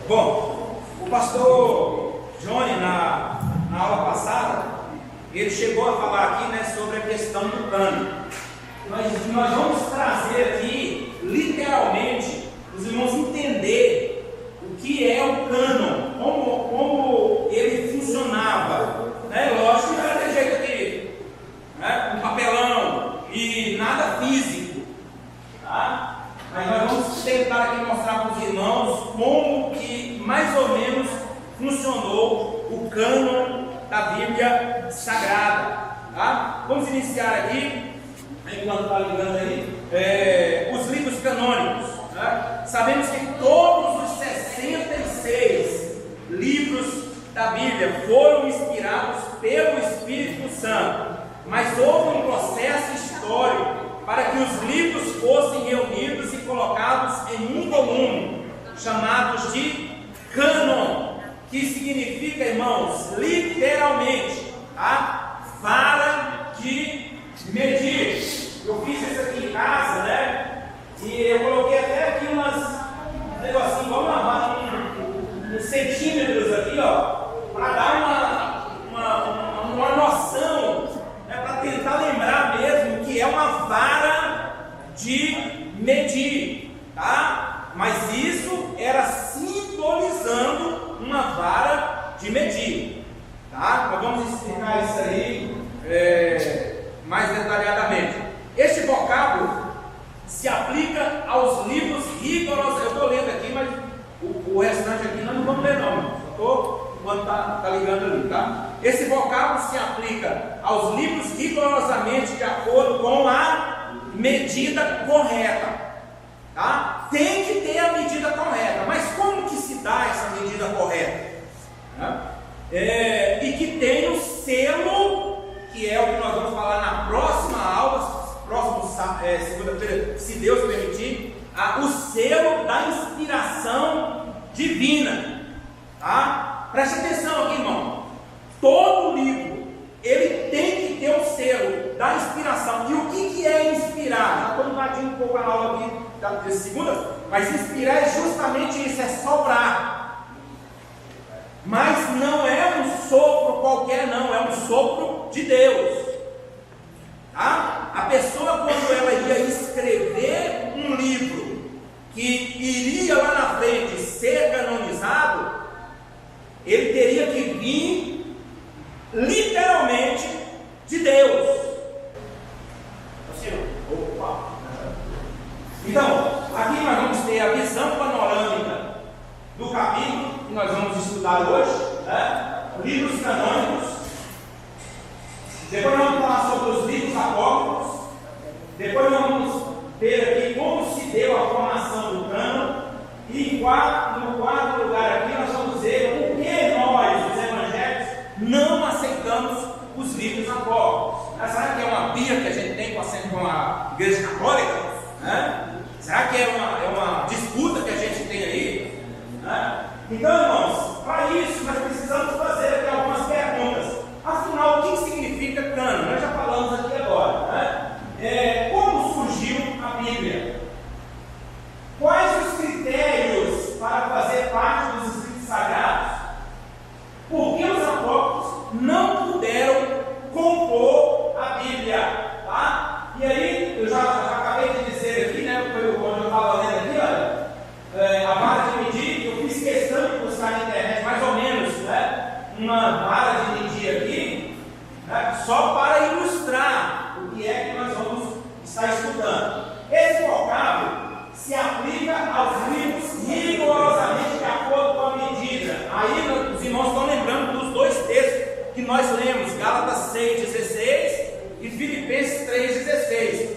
Bom, o pastor Johnny, na aula passada, ele chegou a falar aqui, né, sobre a questão do cânon. Nós vamos trazer aqui, literalmente, os irmãos entender o que é o cânon, como ele funcionava. Né? Lógico que não era de jeito aqui, né? Um papelão e nada físico. Tá? Mas nós vamos tentar aqui mostrar para os irmãos como que mais ou menos funcionou o cânon da Bíblia Sagrada. Tá? Vamos iniciar aqui, enquanto está ligando aí, os livros canônicos. Né? Sabemos que todos os 66 livros da Bíblia foram inspirados pelo Espírito Santo, mas houve um processo histórico para que os livros fossem reunidos e colocados em um volume, chamados de cânon, que significa, irmãos, literalmente, a vara de medir. Eu fiz isso aqui em casa, né? E eu coloquei até aqui negocinho, vamos lavar uns centímetros aqui, ó, para dar uma noção, né, para tentar lembrar mesmo que é uma vara de medir, tá? Mas isso era simbolizando uma vara de medir, tá? Nós vamos explicar isso aí mais detalhadamente. Este vocábulo se aplica aos livros rigorosos. Eu estou lendo aqui, mas o restante aqui nós não vamos ler não, só estou enquanto está ligando ali, tá? Esse vocábulo se aplica aos livros rigorosamente de acordo com a medida correta, tá? Tem que ter a medida correta, mas como que se dá essa medida correta? Tá? E que tem o selo, que é o que nós vamos falar na próxima aula, segunda-feira, se Deus permitir, o selo da inspiração divina, tá? Preste atenção aqui, irmão. Todo livro, ele tem que ter o selo da inspiração. E o que é inspirar? Já estou invadindo um pouco a aula aqui de segunda, mas inspirar é justamente isso, é soprar. Mas não é um sopro qualquer não, é um sopro de Deus. Tá? A pessoa, quando ela ia escrever um livro que iria lá na frente ser canonizado, ele teria que vir literalmente de Deus. Então, aqui nós vamos ter a visão panorâmica do capítulo que nós vamos estudar hoje, né? Livros canônicos. Depois nós vamos falar sobre os livros apócrifos. Depois nós vamos ver aqui como se deu a formação do cânon. E no quarto lugar aqui nós vamos ver por que nós, os evangélicos, não aceitamos os livros apócrifos. Será que é uma birra que a gente tem com a Igreja Católica? Né? Será que é uma disputa que a gente tem aí? Né? Então, irmãos, para isso nós precisamos fazer aqui algumas perguntas. Afinal, o que significa cânon? Nós já falamos aqui agora, né? Como surgiu a Bíblia? Quais os critérios para fazer parte dos escritos sagrados? Por que os apóstolos não puderam compor a Bíblia? Tá? E aí, eu já acabei de dizer aqui, né? Quando eu estava lendo aqui, olha, a vara de medir, eu fiz questão de buscar na internet mais ou menos, né? Uma vara de medir aqui, né? Só para ilustrar o que é que nós vamos estar estudando. Esse vocábulo se aplica aos livros rigorosamente de acordo com a medida. Aí os irmãos estão lembrando dos dois textos que nós lemos, Gálatas 6,16 e Filipenses 3,16.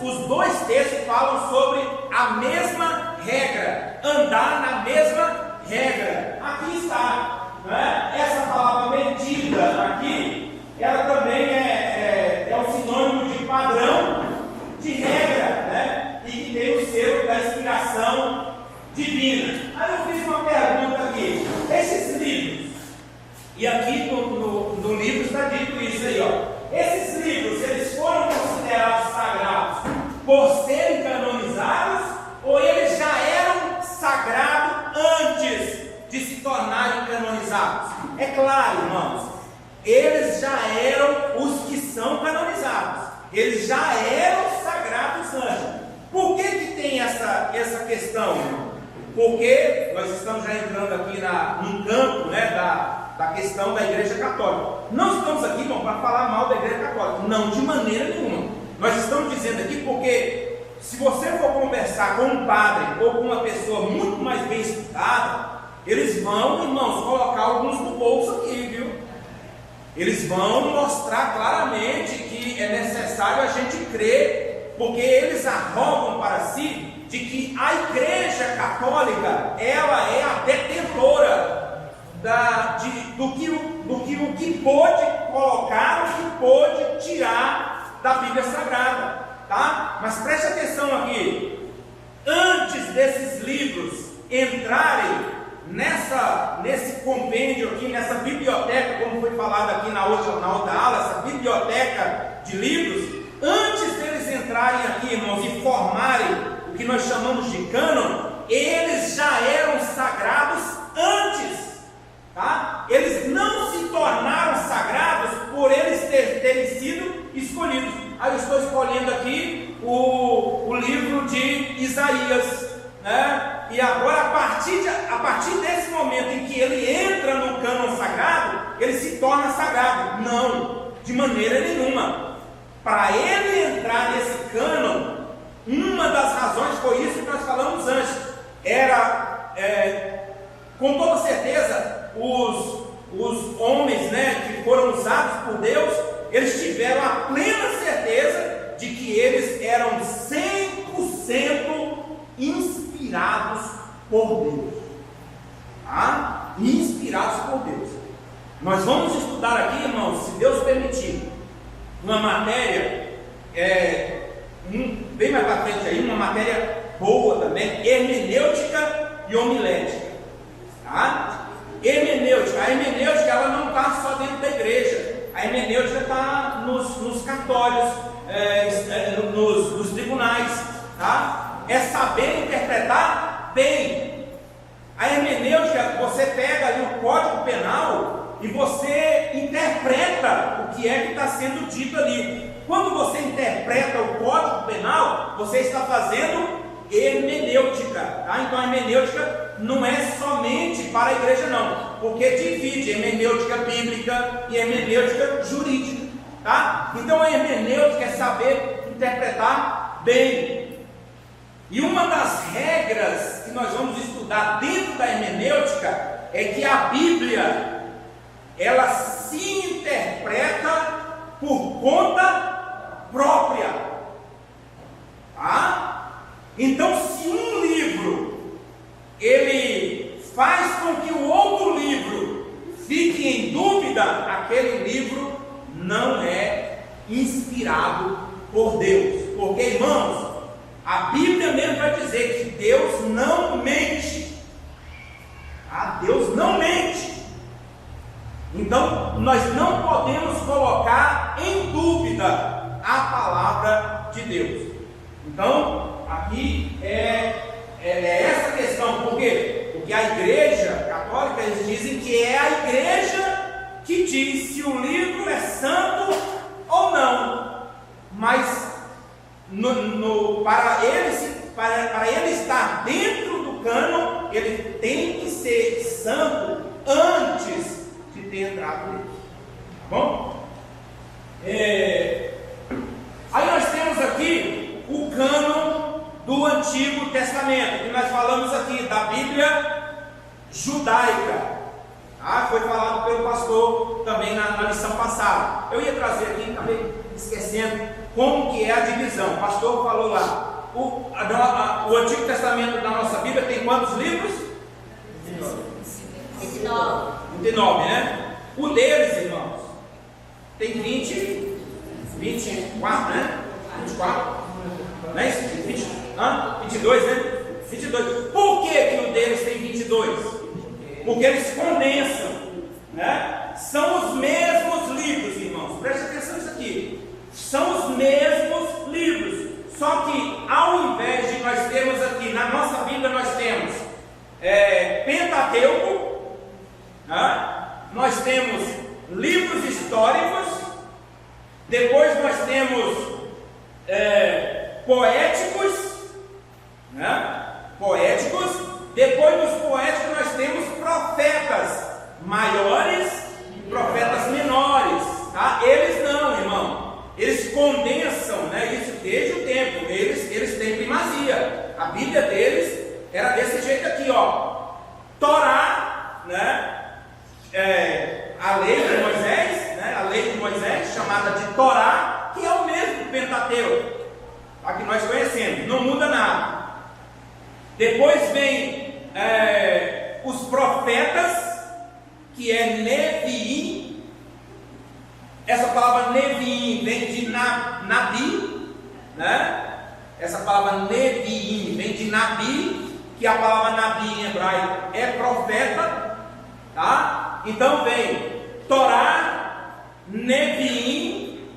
Os dois textos falam sobre a mesma regra, andar na mesma regra. Aqui está, né? Essa palavra medida aqui, ela também é um sinônimo de padrão, de regra, né? E que tem o selo da inspiração divina. Aí eu fiz uma pergunta aqui: esses livros, e aqui no livro está dito isso aí, ó. Esses livros, eles foram considerados sagrados por serem canonizados, ou eles já eram sagrados É claro, irmãos, eles já eram os que são canonizados, eles já eram sagrados anjos. Por que tem essa questão, irmão? Porque nós estamos já entrando aqui num campo, né, da questão da Igreja Católica. Não estamos aqui, irmão, para falar mal da Igreja Católica, não, de maneira nenhuma. Nós estamos dizendo aqui porque, se você for conversar com um padre ou com uma pessoa muito mais bem estudada, eles vão, irmãos, colocar alguns no bolso aqui, viu? Eles vão mostrar claramente que é necessário a gente crer, porque eles arrogam para si de que a Igreja Católica, ela é a detentora do que pôde colocar, o que pôde tirar da Bíblia Sagrada, tá? Mas preste atenção aqui, antes desses livros entrarem nesse compêndio aqui, nessa biblioteca, como foi falado aqui na outra aula, essa biblioteca de livros, antes deles entrarem aqui, irmãos, e formarem o que nós chamamos de cânon, eles já eram sagrados antes, tá? Eles não se tornaram sagrados por eles terem sido escolhidos. Aí eu estou escolhendo aqui o livro de Isaías, né? E agora, a partir desse momento em que ele entra no cânon sagrado, ele se torna sagrado. Não, de maneira nenhuma. Para ele entrar nesse cânon, uma das razões foi isso que nós falamos antes. Era, com toda certeza, os homens, né, que foram usados por Deus, eles tiveram a plena certeza de que eles eram 100% inspirados por Deus, tá? Inspirados por Deus. Nós vamos estudar aqui, irmãos, se Deus permitir, uma matéria, bem mais para frente aí, uma matéria boa também, hermenêutica e homilética, tá? Hermenêutica, a hermenêutica ela não está só dentro da igreja, a hermenêutica está nos cartórios, nos tribunais, tá? É saber interpretar bem. A hermenêutica, você pega ali o Código Penal e você interpreta o que é que está sendo dito ali. Quando você interpreta o Código Penal, você está fazendo hermenêutica, tá? Então a hermenêutica não é somente para a igreja não, porque divide hermenêutica bíblica e hermenêutica jurídica, tá? Então a hermenêutica é saber interpretar bem. E uma das regras que nós vamos estudar dentro da hermenêutica é que a Bíblia, ela se interpreta por conta própria, tá? Então, se um livro ele faz com que o outro livro fique em dúvida, aquele livro não é inspirado por Deus, porque, irmãos, a Bíblia mesmo vai dizer que Deus não mente. Deus não mente. Então, nós não podemos colocar em dúvida a palavra de Deus. Então, aqui é essa questão. Por quê? Porque a Igreja Católica, eles dizem que é a Igreja que diz se o livro é santo ou não. Mas para ele estar dentro do cânon, ele tem que ser santo antes de ter entrado nele, tá bom? Aí nós temos aqui o cânon do Antigo Testamento, que nós falamos aqui da Bíblia judaica, tá? Foi falado pelo pastor também na lição passada. Eu ia trazer aqui, acabei esquecendo como que é a divisão. O pastor falou lá, o Antigo Testamento da nossa Bíblia tem quantos livros? 29, né? O deles, irmãos, tem 24, né? 24, não é isso? 22, né? 22. Por que o deles tem 22? Porque eles condensam, né? São os mesmos livros, irmãos, preste atenção nisso aqui. São os mesmos livros, só que ao invés de nós termos aqui, na nossa Bíblia nós temos Pentateuco, né? nós temos livros históricos, depois nós temos poéticos, né? Poéticos, depois dos poéticos nós temos profetas maiores e profetas menores, tá? Eles não, irmão, eles condensam, né, isso desde o tempo, eles têm primazia. A Bíblia deles era desse jeito aqui, ó, Torá, né? A lei de Moisés, né? A lei de Moisés, chamada de Torá, que é o mesmo Pentateuco, a que nós conhecemos, não muda nada. Depois vem os profetas, que é Neviim. Essa palavra Neviim vem de Nabi, né? Essa palavra Neviim vem de Nabi, que a palavra Nabi em hebraico é profeta, tá? Então vem Torá, Neviim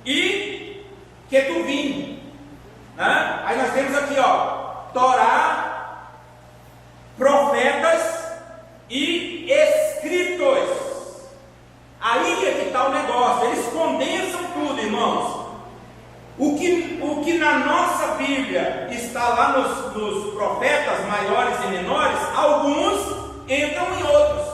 e Ketuvim, né? Aí nós temos aqui, ó, Torá, profetas e escritos. Aí é que está o negócio, eles condensam tudo, irmãos. O que na nossa Bíblia está lá nos profetas maiores e menores, alguns entram em outros,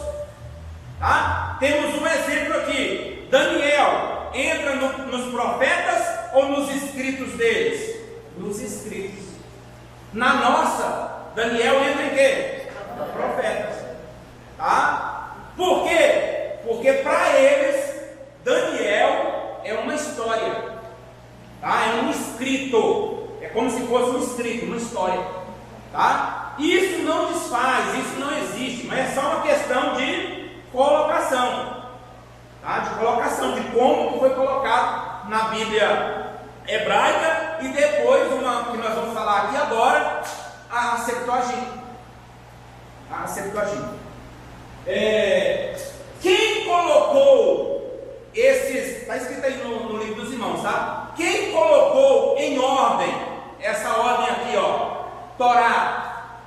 tá? Temos um exemplo aqui, Daniel entra nos profetas ou nos escritos deles? Nos escritos. Na nossa, Daniel entra em quê? Profetas, tá? Por quê? Porque para eles, Daniel é uma história, tá? É um escrito, é como se fosse um escrito, uma história, tá? Isso não desfaz, isso não existe, mas é só uma questão de colocação, tá? De colocação, de como foi colocado na Bíblia hebraica e depois uma que nós vamos falar aqui agora, a Septuaginta. A Septuaginta. Quem colocou esses, está escrito aí no livro dos irmãos, tá? Quem colocou em ordem, essa ordem aqui, ó, Torá,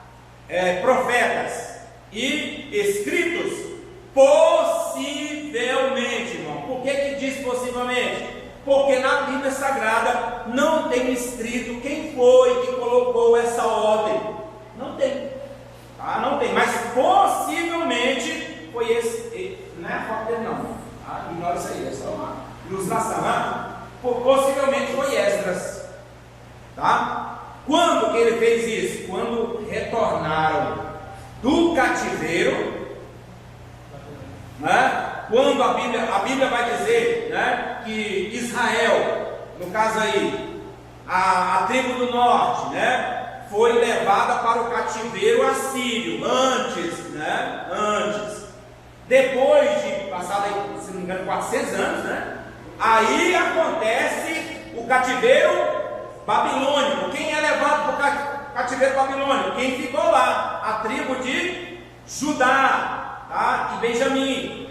profetas e escritos, possivelmente, irmão. Por que diz possivelmente? Porque na Bíblia Sagrada não tem escrito quem foi que colocou essa ordem. Não tem, tá? Não tem, mas possivelmente foi esse. Não é a foto dele, não. Ah, ignora isso aí, é só uma ilustração, né? Possivelmente foi Esdras, tá? Quando que ele fez isso? Quando retornaram do cativeiro, né? Quando a Bíblia vai dizer, né, que Israel, no caso aí, a tribo do norte, né, foi levada para o cativeiro assírio, antes, né, depois de passar aí, se não me engano, 400 anos, né, aí acontece o cativeiro babilônico. Quem é levado para o cativeiro babilônico? Quem ficou lá? A tribo de Judá, tá, e Benjamim.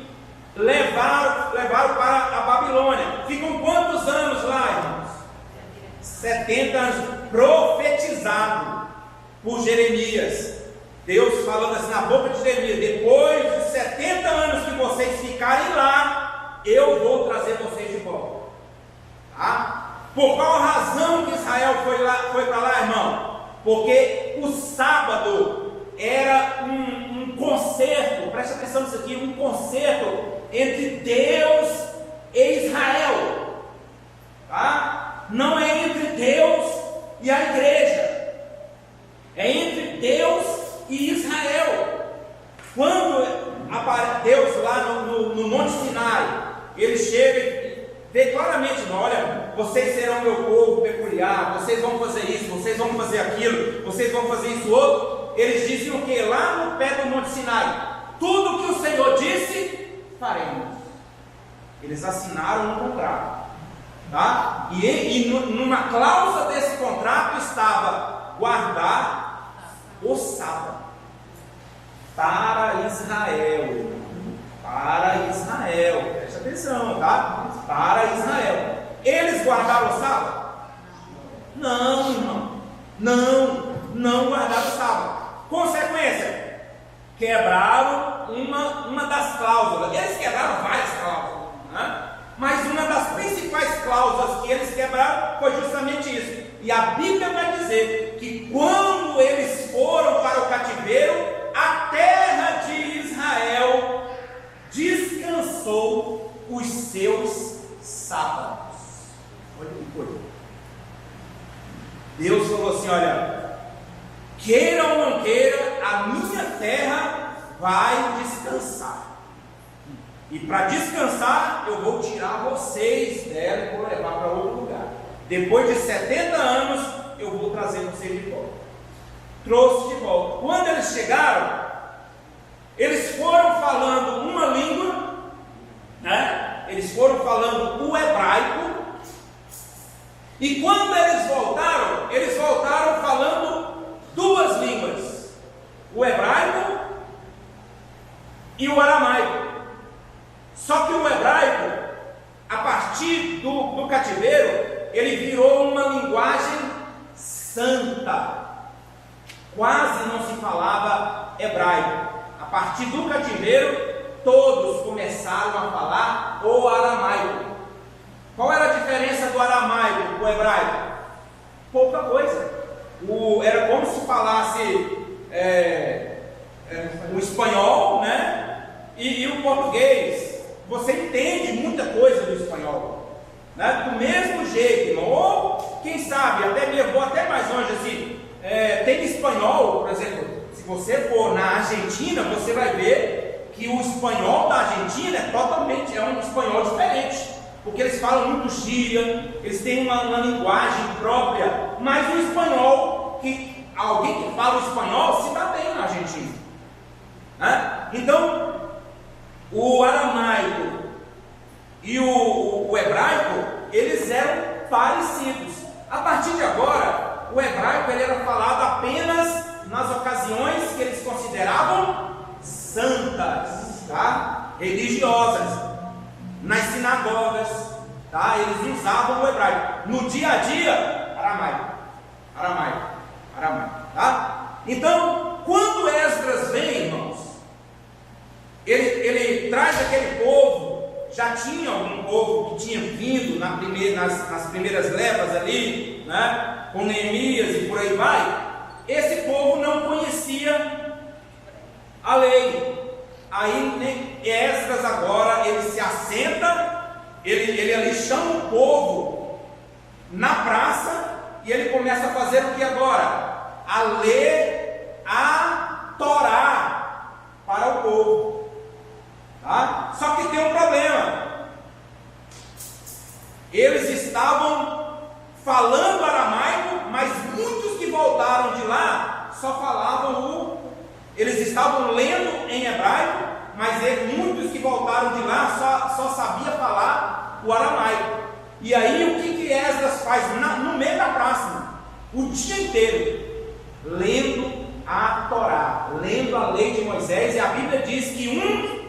Levaram para a Babilônia. Ficam quantos anos lá, irmãos? 70 anos, profetizado por Jeremias. Deus falando assim na boca de Jeremias: depois de 70 anos que vocês ficarem lá, eu vou trazer vocês de volta, tá? Por qual razão que Israel foi para lá, irmão? Porque o sábado era um concerto, presta atenção nisso aqui, um concerto entre Deus e Israel, tá? Não é entre Deus e a igreja, é entre Deus e Israel. Quando Deus lá no Monte Sinai, ele chega e vê claramente: olha, vocês serão meu povo peculiar, vocês vão fazer isso, vocês vão fazer aquilo, vocês vão fazer isso outro. Eles dizem o que? Lá no pé do Monte Sinai: tudo que o Senhor disse, faremos. Eles assinaram um contrato, tá? E numa cláusula desse contrato estava guardar o sábado para Israel. Para Israel, presta atenção, tá? Para Israel. Eles guardaram o sábado? Não, irmão. Não guardaram o sábado. Consequência: quebraram uma das cláusulas. Eles quebraram várias cláusulas, né? Mas uma das principais cláusulas que eles quebraram foi justamente isso. E a Bíblia vai dizer que quando eles foram para o cativeiro, a terra de Israel descansou os seus sábados. Olha que coisa. Deus falou assim: olha, queira ou não queira, a minha terra vai descansar. E para descansar, eu vou tirar vocês dela e vou levar para outro lugar. Depois de 70 anos, eu vou trazer vocês de volta. Trouxe de volta. Quando eles chegaram, eles foram falando uma língua, né? Eles foram falando o hebraico. E quando eles voltaram falando duas línguas: o hebraico e o aramaico. Só que o hebraico, a partir do cativeiro, ele virou uma linguagem santa. Quase não se falava hebraico. A partir do cativeiro, todos começaram a falar o aramaico. Qual era a diferença do aramaico para o hebraico? Pouca coisa. Era como se falasse o espanhol, né? E o português. Você entende muita coisa do espanhol, né? Do mesmo jeito, irmão. Ou, quem sabe, vou até mais longe assim. Tem espanhol, por exemplo, se você for na Argentina, você vai ver que o espanhol da Argentina é um espanhol diferente, porque eles falam muito gíria, eles têm uma linguagem própria, mas o espanhol, alguém que fala o espanhol se dá bem na Argentina, né? Então, o aramaico e o hebraico, eles eram parecidos. A partir de agora, o hebraico ele era falado apenas nas ocasiões que eles consideravam santas, tá? Religiosas, nas sinagogas, tá? Eles usavam o hebraico. No dia a dia, aramaico, tá? Então, quando Esdras vem, irmãos, ele traz aquele povo. Já tinha algum povo que tinha vindo nas primeiras levas ali, né, com Neemias e por aí vai. Esse povo não conhecia a lei. Aí Esdras agora ele se assenta, ele ali chama o povo na praça e ele começa a fazer o que agora? A ler a Torá para o povo. Tá? Só que tem um problema. Eles estavam falando aramaico, mas muitos que voltaram de lá só falavam eles estavam lendo em hebraico, mas muitos que voltaram de lá só sabia falar o aramaico. E aí o que Esdras faz no meio da praça, o dia inteiro, lendo a Torá, lendo a lei de Moisés. E a Bíblia diz que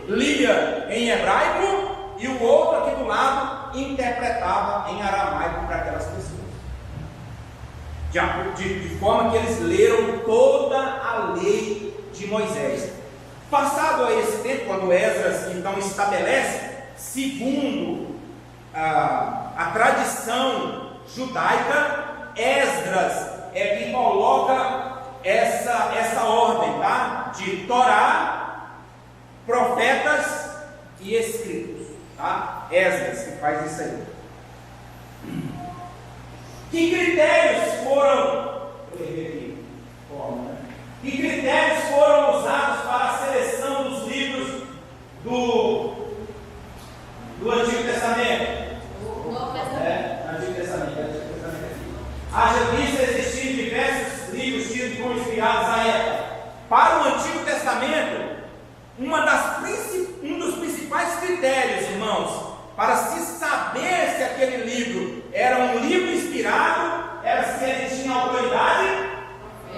lia em hebraico e o outro aqui do lado interpretava em aramaico para aquelas pessoas, de forma que eles leram toda a lei de Moisés. Passado esse tempo, quando Esdras então estabelece, segundo a tradição judaica, Esdras é quem coloca essa ordem, tá? De Torá, profetas e escritos, tá? Esdras que faz isso aí. Que critérios foram Que critérios foram usados para a seleção dos livros do Antigo Testamento? Antigo Testamento. Haja visto existir diversos livros tidos como inspirados à época. Para o Antigo Testamento, um dos principais critérios, irmãos, para se saber se aquele livro era um livro inspirado, era se ele tinha autoridade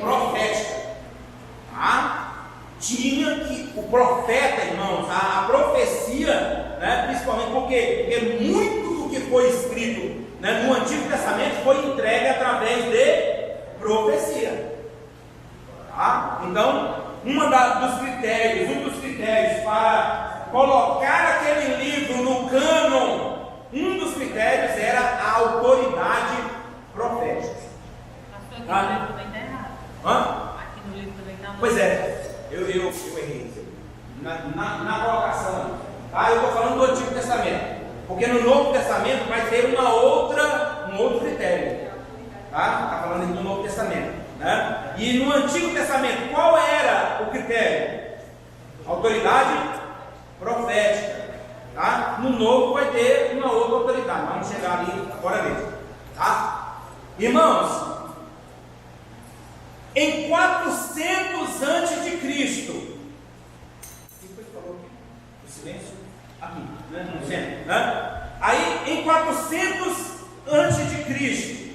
profética. Tinha que o profeta, irmãos, a profecia, né, principalmente porque muito do que foi escrito, né, no Antigo Testamento foi entregue através de profecia. Então, dos um dos critérios para colocar aquele livro no cânon, um dos critérios era a autoridade profética. Pastor, aqui no livro também está errado. Aqui no livro também está. Pois é, eu errei na colocação. Eu estou falando do Antigo Testamento, porque no Novo Testamento vai ter um outro critério. Está falando aqui do Novo Testamento, né? E no Antigo Testamento, qual era o critério? Autoridade profética. No Novo vai ter uma outra autoridade. Vamos chegar ali agora mesmo. Irmãos, em 400 antes de Cristo, o silêncio aqui, né? No centro, né? Aí em 400 antes de Cristo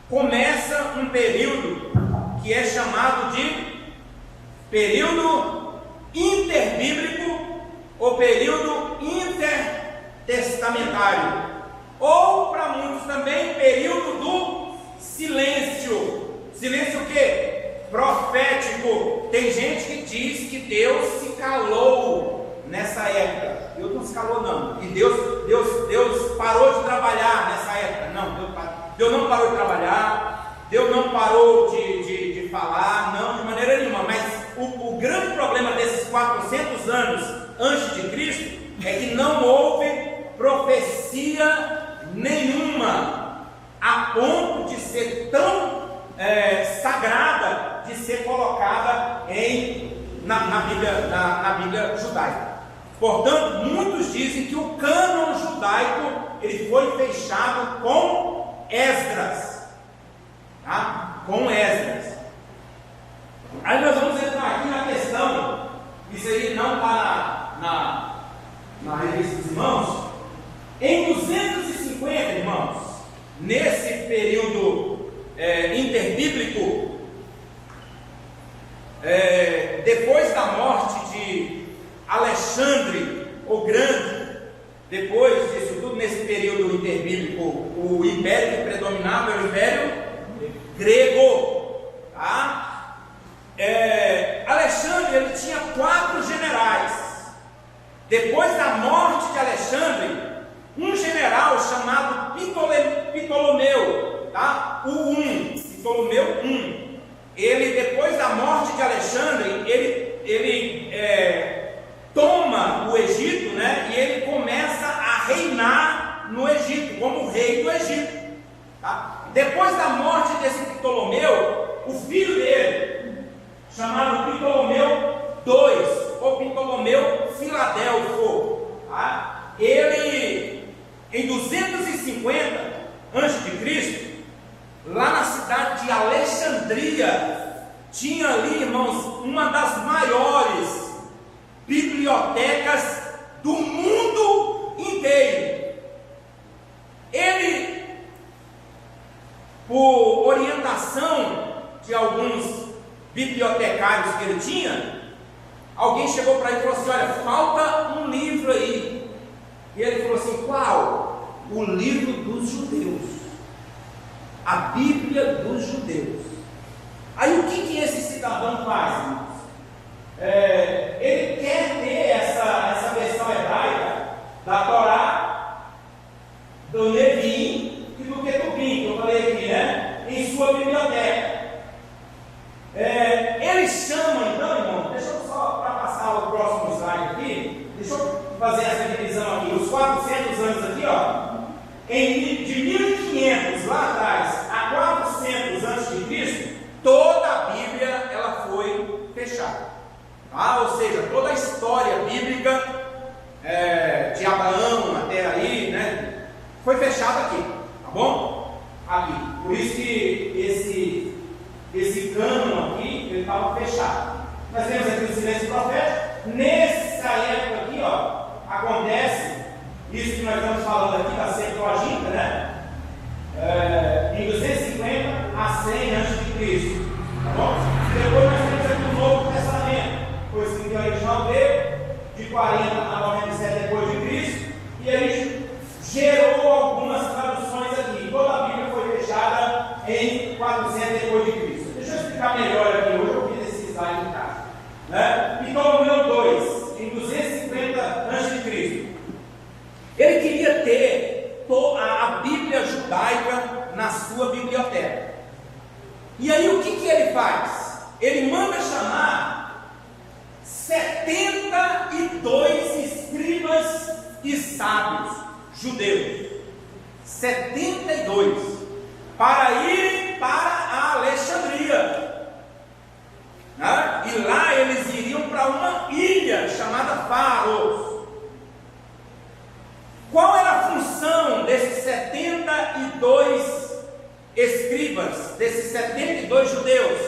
começa um período que é chamado de período interbíblico ou período intertestamentário, ou para muitos também período do silêncio. Silêncio o quê? Profético. Tem gente que diz que Deus se calou nessa época. Deus não se calou não. E Deus parou de trabalhar nessa época. Não, Deus não parou de trabalhar. Deus não parou de falar. Não, de maneira nenhuma. Mas o grande problema desses 400 anos antes de Cristo é que não houve profecia nenhuma a ponto de ser tão sagrada, de ser colocada na Bíblia judaica. Portanto, muitos dizem que o cânon judaico ele foi fechado com Esdras, com Esdras. Aí nós vamos entrar aqui na questão, isso aí não está na revista dos irmãos. Em 250, irmãos, nesse período interbíblico, depois da morte de Alexandre o Grande, depois disso tudo, nesse período interbíblico, o império que predominava era o império grego. Alexandre ele tinha 4 generais. Depois da morte de Alexandre, um general chamado Ptolomeu, Ptolomeu I, ele depois da morte de Alexandre, ele toma o Egito, né? E ele começa a reinar no Egito, como rei do Egito. Depois da morte desse Ptolomeu, o filho dele, chamado Ptolomeu II, ou Ptolomeu Filadelfo, ele, em 250 a.C., lá na cidade de Alexandria, tinha ali, irmãos, uma das maiores bibliotecas do mundo inteiro. Ele, por orientação de alguns bibliotecários que ele tinha, alguém chegou para ele e falou assim: olha, falta um livro aí. E ele falou assim: qual? O livro dos judeus, a Bíblia dos judeus. Aí o que esse cidadão faz, irmãos? Ele quer ter essa versão hebraica da Torá, do Nevi e do Ketubim, que eu falei aqui, né? Em sua biblioteca. Ele chama, então, irmão, deixa eu só, para passar o próximo slide aqui, deixa eu fazer essa divisão aqui, os 400 anos aqui, de 1500 lá atrás a 400 antes de Cristo, toda a Bíblia ela foi fechada, ou seja, toda a história bíblica de Abraão até aí, né, foi fechada aqui, tá bom? Aqui, por isso que esse cânon aqui, ele estava fechado. Nós temos aqui o silêncio profético. Nessa época aqui, acontece isso que nós estamos falando aqui da Septuaginta, né? Em 250 a 100 a.C., tá bom? Depois nós temos aqui o Novo Testamento, foi escrito em original dele, de 40 a 97 depois de Cristo, e aí gerou algumas traduções aqui. Toda a Bíblia foi fechada em 400 depois de Cristo. Deixa eu explicar melhor aqui. Hoje eu fiz esse slide em casa, né? biblioteca. E aí o que ele faz? Ele manda chamar 72 escribas e sábios judeus, 72, para irem para a Alexandria, né? E lá eles iriam para uma ilha chamada Faros. Qual era a função desses 72 escribas, desses 72 judeus?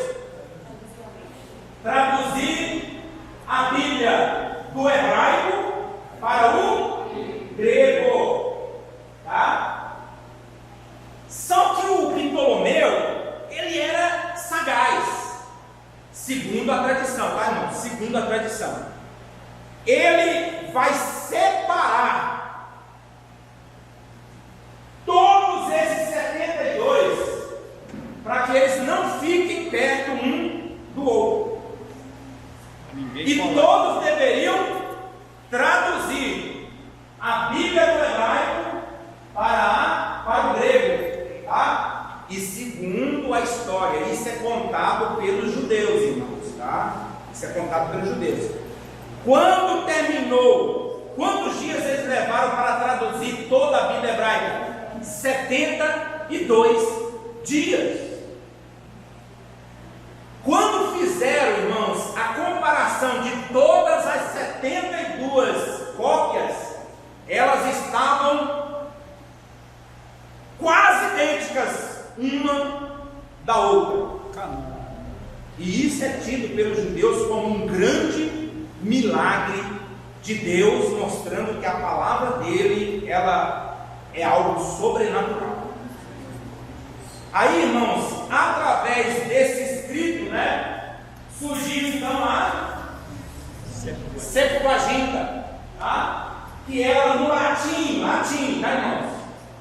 Traduzir a Bíblia do hebraico para o grego, tá? Só que o Ptolomeu, ele era sagaz, segundo a tradição, tá, irmão? Segundo a tradição, ele vai separar todos esses 72 para que eles não fiquem perto um do outro. E todos deveriam traduzir a Bíblia do hebraico para o grego, tá? E segundo a história, isso é contado pelos judeus, irmãos, tá? Isso é contado pelos judeus. Quando terminou, quantos dias eles levaram para traduzir toda a Bíblia hebraica? 72 dias. Quando fizeram, irmãos, a comparação de todas as 72 cópias, elas estavam quase idênticas uma da outra. E isso é tido pelos judeus como um grande milagre de Deus, mostrando que a palavra dele, ela é algo sobrenatural. Aí, irmãos, através desse escrito, né, surgiu então a Septuaginta, tá? Que ela no latim, tá, irmãos?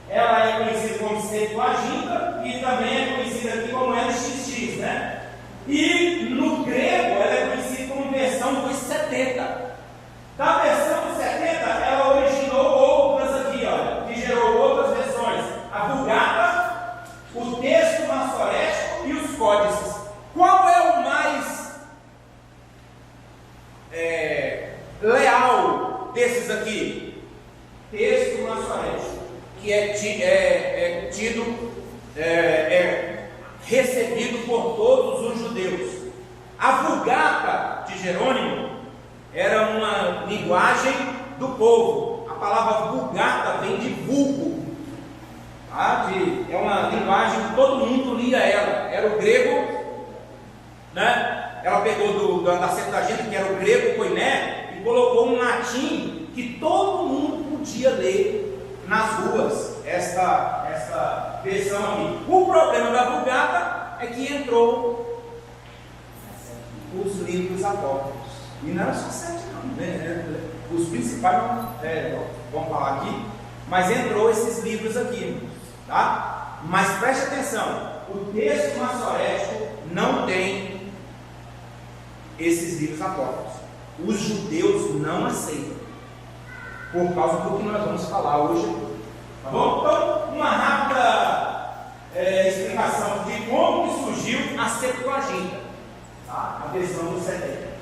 Ela é conhecida como Septuaginta e também é conhecida aqui como LXX, né? E no grego ela é conhecida como versão dos 70. Da versão dos 70, ela originou outras aqui, olha, que gerou outras versões: a Vulgata, o texto massorético e os códices. Qual é o mais leal desses aqui? Texto massorético, que é recebido por todos os judeus. A Vulgata de Jerônimo era uma linguagem do povo. A palavra Vulgata vem de vulgo, tá? É uma linguagem que todo mundo lia ela. Era o grego, né? Ela pegou da Septuaginta, que era o grego koiné, e colocou um latim que todo mundo podia ler nas ruas. Esta versão aqui. O problema da Vulgata é que entrou os livros apócrifos. E não era só 7 não, né? Os principais vamos falar aqui, mas entrou esses livros aqui, tá? Mas preste atenção, o texto massorético não tem esses livros apócrifos. Os judeus não aceitam, por causa do que nós vamos falar hoje, tá bom? Então, uma rápida explicação de como que surgiu a Septuaginta, tá? A versão dos 70.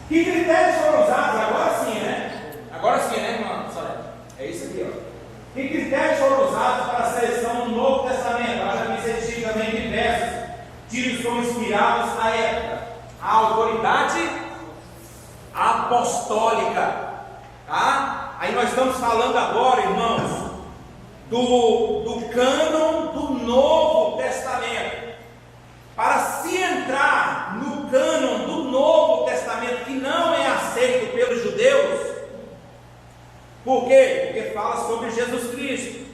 Que critérios foram usados? Agora sim, né, irmão? É isso aqui, ó. Que critérios foram usados para a seleção do Novo Testamento? Nós já vimos também diversos, tidos como inspirados à época. A autoridade apostólica, tá? Aí nós estamos falando agora, irmãos, do cânon do Novo Testamento. Para se entrar no cânon do Novo Testamento, que não é aceito pelos judeus, por quê? Porque fala sobre Jesus Cristo,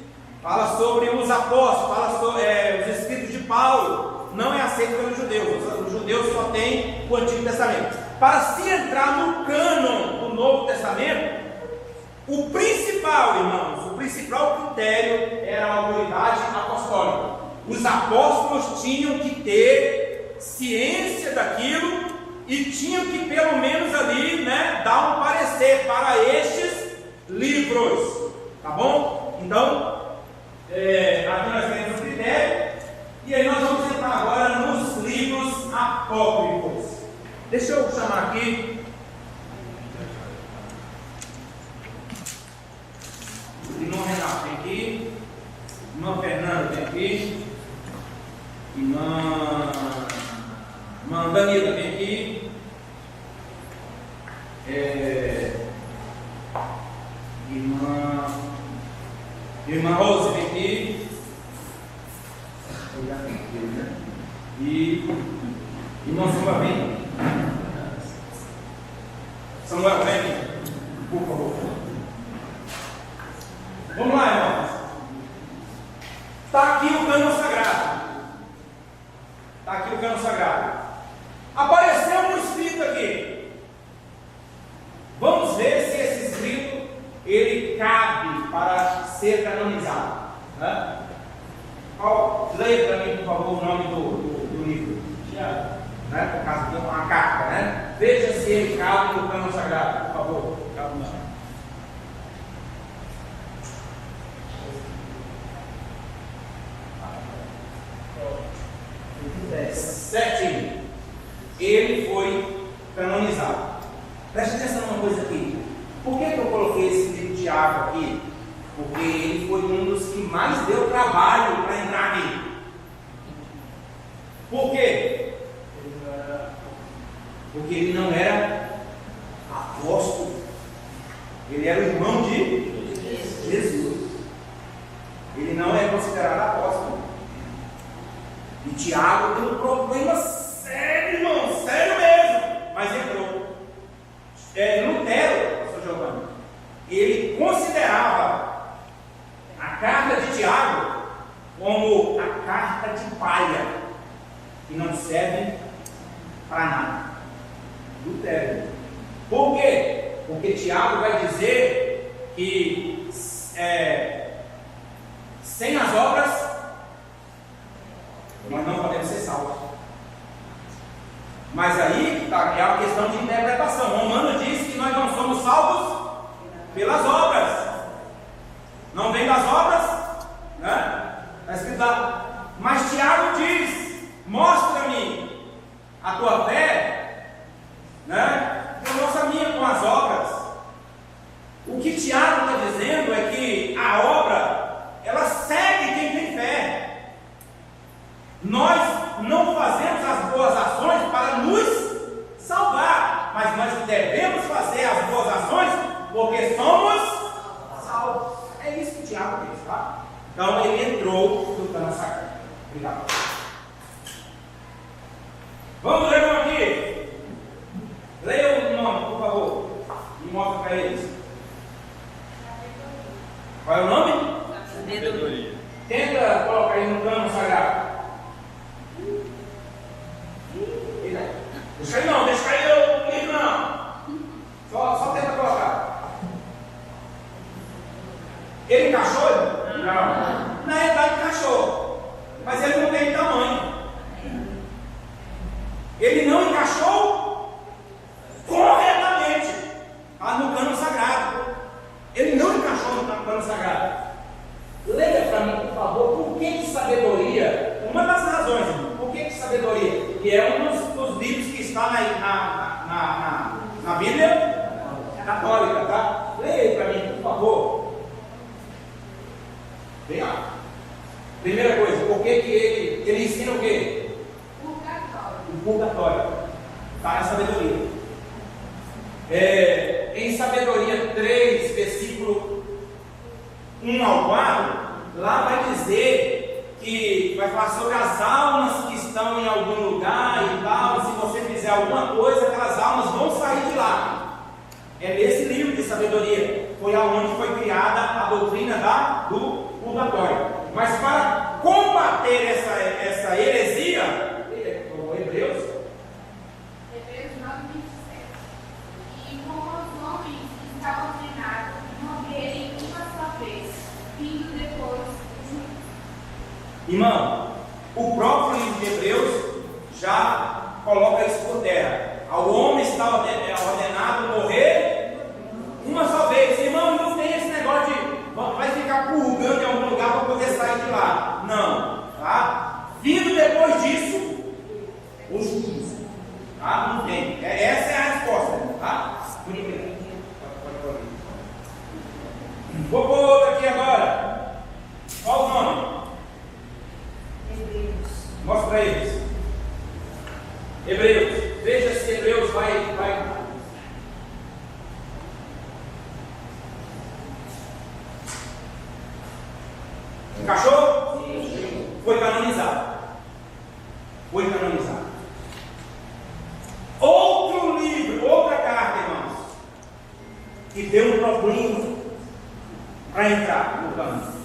fala sobre os apóstolos, fala sobre os escritos de Paulo, não é aceito pelos judeus. Os judeus só têm o Antigo Testamento. Para se entrar no cânon do Novo Testamento, o principal, irmãos, o principal critério era a autoridade apostólica. Os apóstolos tinham que ter ciência daquilo e tinham que pelo menos ali, né, dar um parecer para estes livros, tá bom? Então, aqui nós temos o critério, Deixa eu chamar aqui. Irmão Renato, vem aqui. Irmã Fernanda, vem aqui. Irmã Danila, vem aqui. Irmã Rose, vem aqui. E irmão Samuel, vem. Samuel, vem, por favor. Vamos lá, irmãos. Está aqui o cano sagrado. Está aqui o cano sagrado. Apareceu um escrito aqui. Vamos ver se esse escrito ele cabe para ser canonizado. Né? Leia para mim, por favor, o nome do livro. Né? Por causa de uma carta, né? Veja se ele cabe no cano sagrado, por favor. Cabe não. Certinho. Ele foi canonizado. Preste atenção numa coisa aqui. Por que eu coloquei esse livro de Tiago aqui? Porque ele foi um dos que mais deu trabalho para entrar aqui. Por quê? Porque ele não era apóstolo. Ele era o irmão de Jesus. Ele não é considerado apóstolo. E Tiago tem um problema sério, irmão, sério mesmo. Mas entrou. Lutero, pastor Giovanni, ele considerava a carta de Tiago como a carta de palha, que não serve para nada. Lutero. Por quê? Porque Tiago vai dizer que sem as obras nós não podemos ser salvos. Mas aí é uma questão de interpretação. Romano diz que nós não somos salvos pelas obras. Não vem das obras, né? Está escrito lá. Mas Tiago diz: mostra-me a tua fé, né? Eu mostro a minha com as obras. O que Tiago está dizendo é que a obra, ela segue quem tem fé. Nós não fazemos as boas ações para nos salvar, mas nós devemos fazer as boas ações porque somos salvos. É isso que o Tiago diz, tá? Então ele entrou no cano sagrado. Obrigado. Vamos ler um aqui. Leia o nome, por favor, e mostra para eles. Qual é o nome? Sabedoria. Tenta colocar aí no cano sagrado. Deixa aí não, deixa aí o livro não. Só tenta colocar. Ele encaixou? Não. Na realidade encaixou. Mas ele não tem tamanho. Ele não encaixou corretamente no cano sagrado. Ele não encaixou no cano sagrado. Leia para mim, por favor, por que sabedoria? Uma das razões, por que sabedoria? Que é um dos livros que está na Bíblia católica, tá? Leia para mim, por favor. Vem lá. Primeira coisa, por que ele ensina o quê? O purgatório. Está na sabedoria. Em Sabedoria 3, versículo 1 ao 4, lá vai dizer que vai falar sobre as almas que estão em algum lugar e tal. Se você fizer alguma coisa, aquelas almas vão sair de lá. É nesse livro de sabedoria. Foi aonde foi criada a doutrina do purgatório. Mas para combater essa heresia, Hebreus 9:27. E como os homens estavam treinados a morrerem uma só vez, vindo depois do juízo. Irmão, o próprio livro de Hebreus já coloca isso por terra. Ao homem está ordenado morrer uma só vez. Irmão, não tem esse negócio de vai ficar purgando em algum lugar para poder sair de lá. Não, tá? Vindo depois disso, o juízo. Tá? Não tem. Mostra para eles. Hebreus. Veja se Hebreus vai. Encaixou? Sim. Foi canonizado. Outro livro, outra carta, irmãos, que deu um problema para entrar no caminho.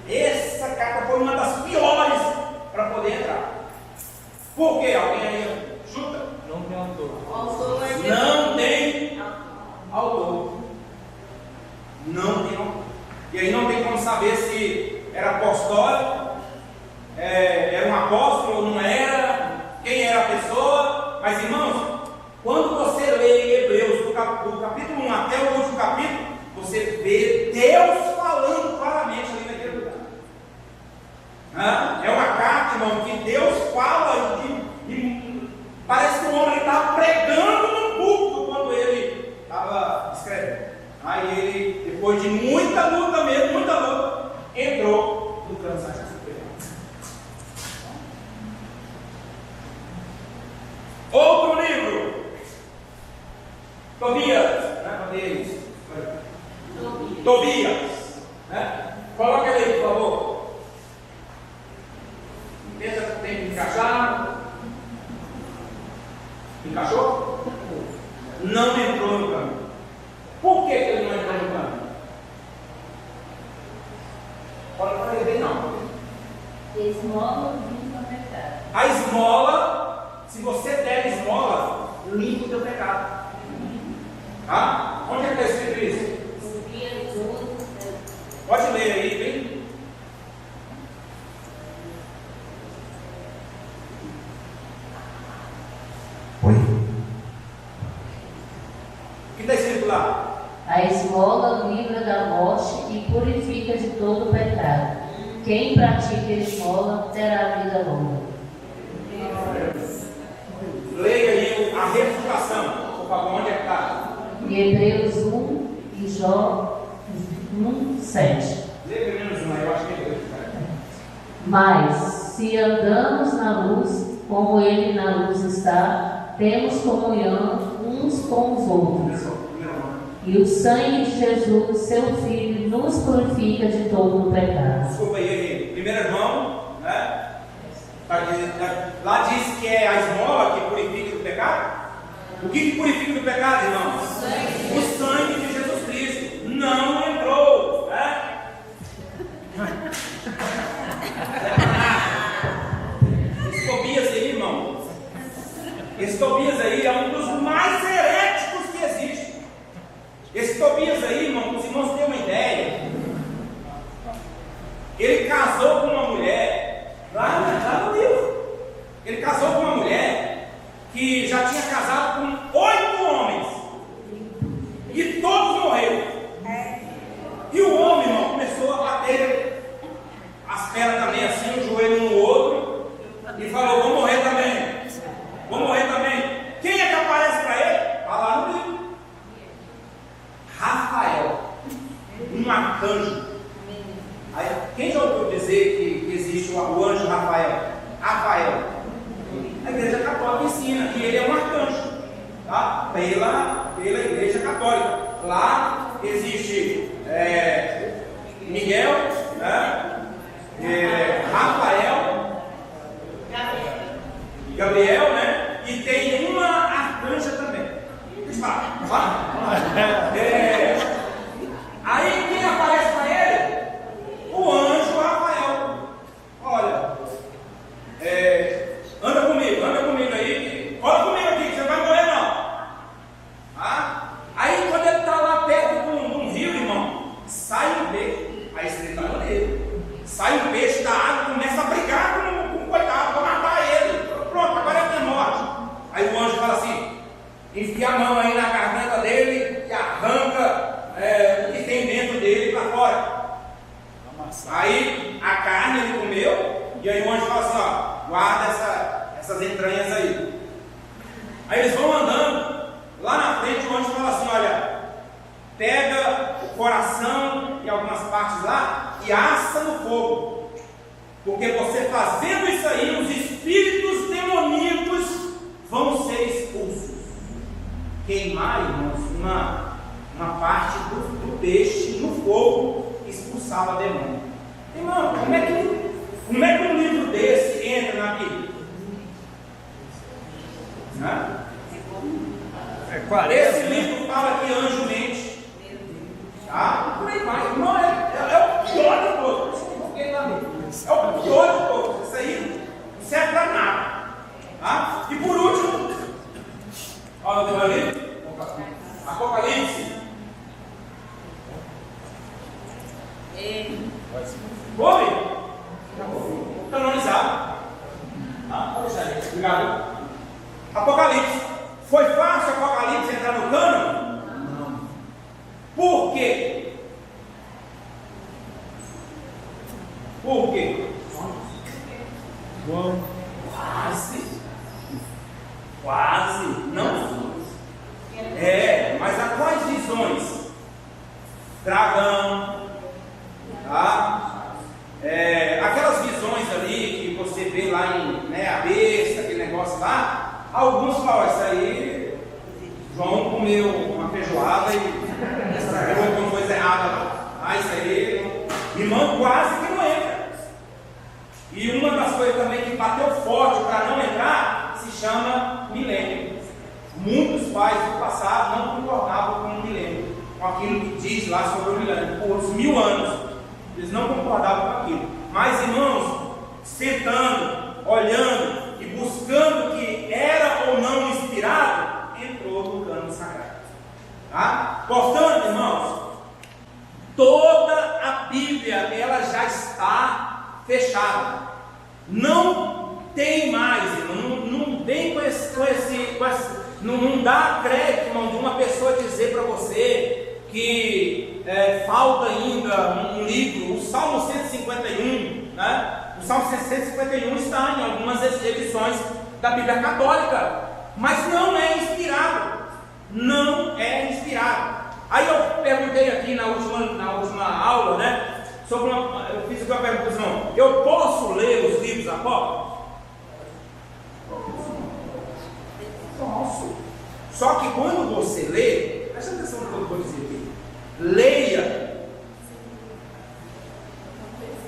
Essa carta foi uma das piores para poder entrar. Por quê? Alguém aí chuta? Não tem autor. Não tem autor. Não tem autor. E aí não tem como saber se era apostólico, era um apóstolo ou não era, quem era a pessoa. Mas, irmãos, quando você lê Hebreus do capítulo 1 até o último capítulo, você vê Deus falando claramente ali naquele lugar. É uma carta, irmão, que Deus fala e parece que o homem estava pregando no púlpito quando ele estava escrevendo. Aí ele, depois de muita luta mesmo, entrou no plano sagrado. Outro livro, Tobias, né? Tobias, né? Coloca ele aí, por favor. Pensa que tem que encaixar. Encaixou? Não entrou no caminho. Por que ele não entrou no caminho? Olha para ele bem, não. Esmola limpa o pecado. A esmola, se você der esmola, limpa o teu pecado. Tá? Onde é que está escrito isso? Pode ler aí, bem. Oi. O que está escrito lá? A esmola livra da morte e purifica de todo pecado. Quem pratica esmola terá vida longa. Leia aí a refutação, por favor, onde é que está? Em Hebreus 1 e Jó 1, 7. Leia menos uma, eu acho que é Deus. Mas, se andamos na luz, como Ele na luz está, temos comunhão uns com os outros. E o sangue de Jesus, seu Filho, nos purifica de todo o pecado. Desculpa aí, 1 João, né? Lá diz que é a esmola que purifica do pecado. O que purifica do pecado, irmãos? O sangue de Jesus Cristo. Não entrou, né? Esse Tobias aí, irmão. Esse Tobias aí é um dos mais heréticos que existe. Esse Tobias aí, irmão, para os irmãos terem uma ideia, ele casou com uma mulher, lá no livro, ele casou com uma mulher que já tinha casado com 8 homens, e todos morreram. E o homem, irmão, começou a bater as pernas também, assim, o joelho um no outro, e falou: vou morrer também. Quem é que aparece para ele? Está lá no livro. Rafael, um arcanjo. Aí, quem já ouviu dizer que existe o anjo Rafael? A Igreja Católica ensina que ele é um arcanjo, tá? pela Igreja Católica. Lá existe Miguel, né? Rafael, Gabriel, né? E tem uma arcanja também. Aí quem aparece para ele? O anjo Rafael. Olha, anda comigo aí, cola comigo aqui, que você não vai morrer não. Aí quando ele está lá perto de um rio, irmão, sai um peixe. Aí ele está no rio. Sai um peixe da água, começa a brigar com o coitado para matar ele. Pronto, agora ele tem morte. Aí o anjo fala assim: enfia a mão aí na garganta dele e arranca o que tem dentro dele para fora. Aí a carne ele comeu, e aí o anjo fala assim: ó, guarda essas entranhas aí. Aí eles vão andando, lá na frente o anjo fala assim: olha, pega o coração e algumas partes lá e assa no fogo, porque você fazendo isso aí, os Esse livro fala que anjo mente. Tá? Por aí vai. Não, é o pior de todos. É o pior de todos. Isso aí não serve para nada. Tá? E por último, olha o livro. Apocalipse. Ouve? Canonizado. Obrigado. Apocalipse. Foi fácil Apocalipse entrar no cano? Não. Por quê? Por quê? Quase. Não. Mas há quais visões? Dragão. Tá? Aquelas visões ali que você vê lá em a besta, aquele negócio lá, alguns falam, isso aí João comeu uma feijoada e estragou alguma coisa errada lá. Isso aí, irmão, quase que não entra. E uma das coisas também que bateu forte para não entrar se chama milênio. Muitos pais do passado não concordavam com o milênio, com aquilo que diz lá sobre o milênio, por uns 1000 anos. Eles não concordavam com aquilo. Mas, irmãos, sentando, olhando e buscando o que era ou não inspirado, entrou no cano sagrado. Tá? Portanto, irmãos, toda a Bíblia ela já está fechada. Não tem mais, irmão, não vem com esse não dá crédito, irmão, de uma pessoa dizer para você que falta ainda um livro. O Salmo 151, né? O Salmo 151 está em algumas edições da Bíblia Católica, mas não é inspirado. Não é inspirado. Aí eu perguntei aqui na última aula, né? Eu fiz uma pergunta, irmão. Eu posso ler os livros apócrifos? Posso. Só que quando você lê, presta atenção no que eu vou dizer aqui. Leia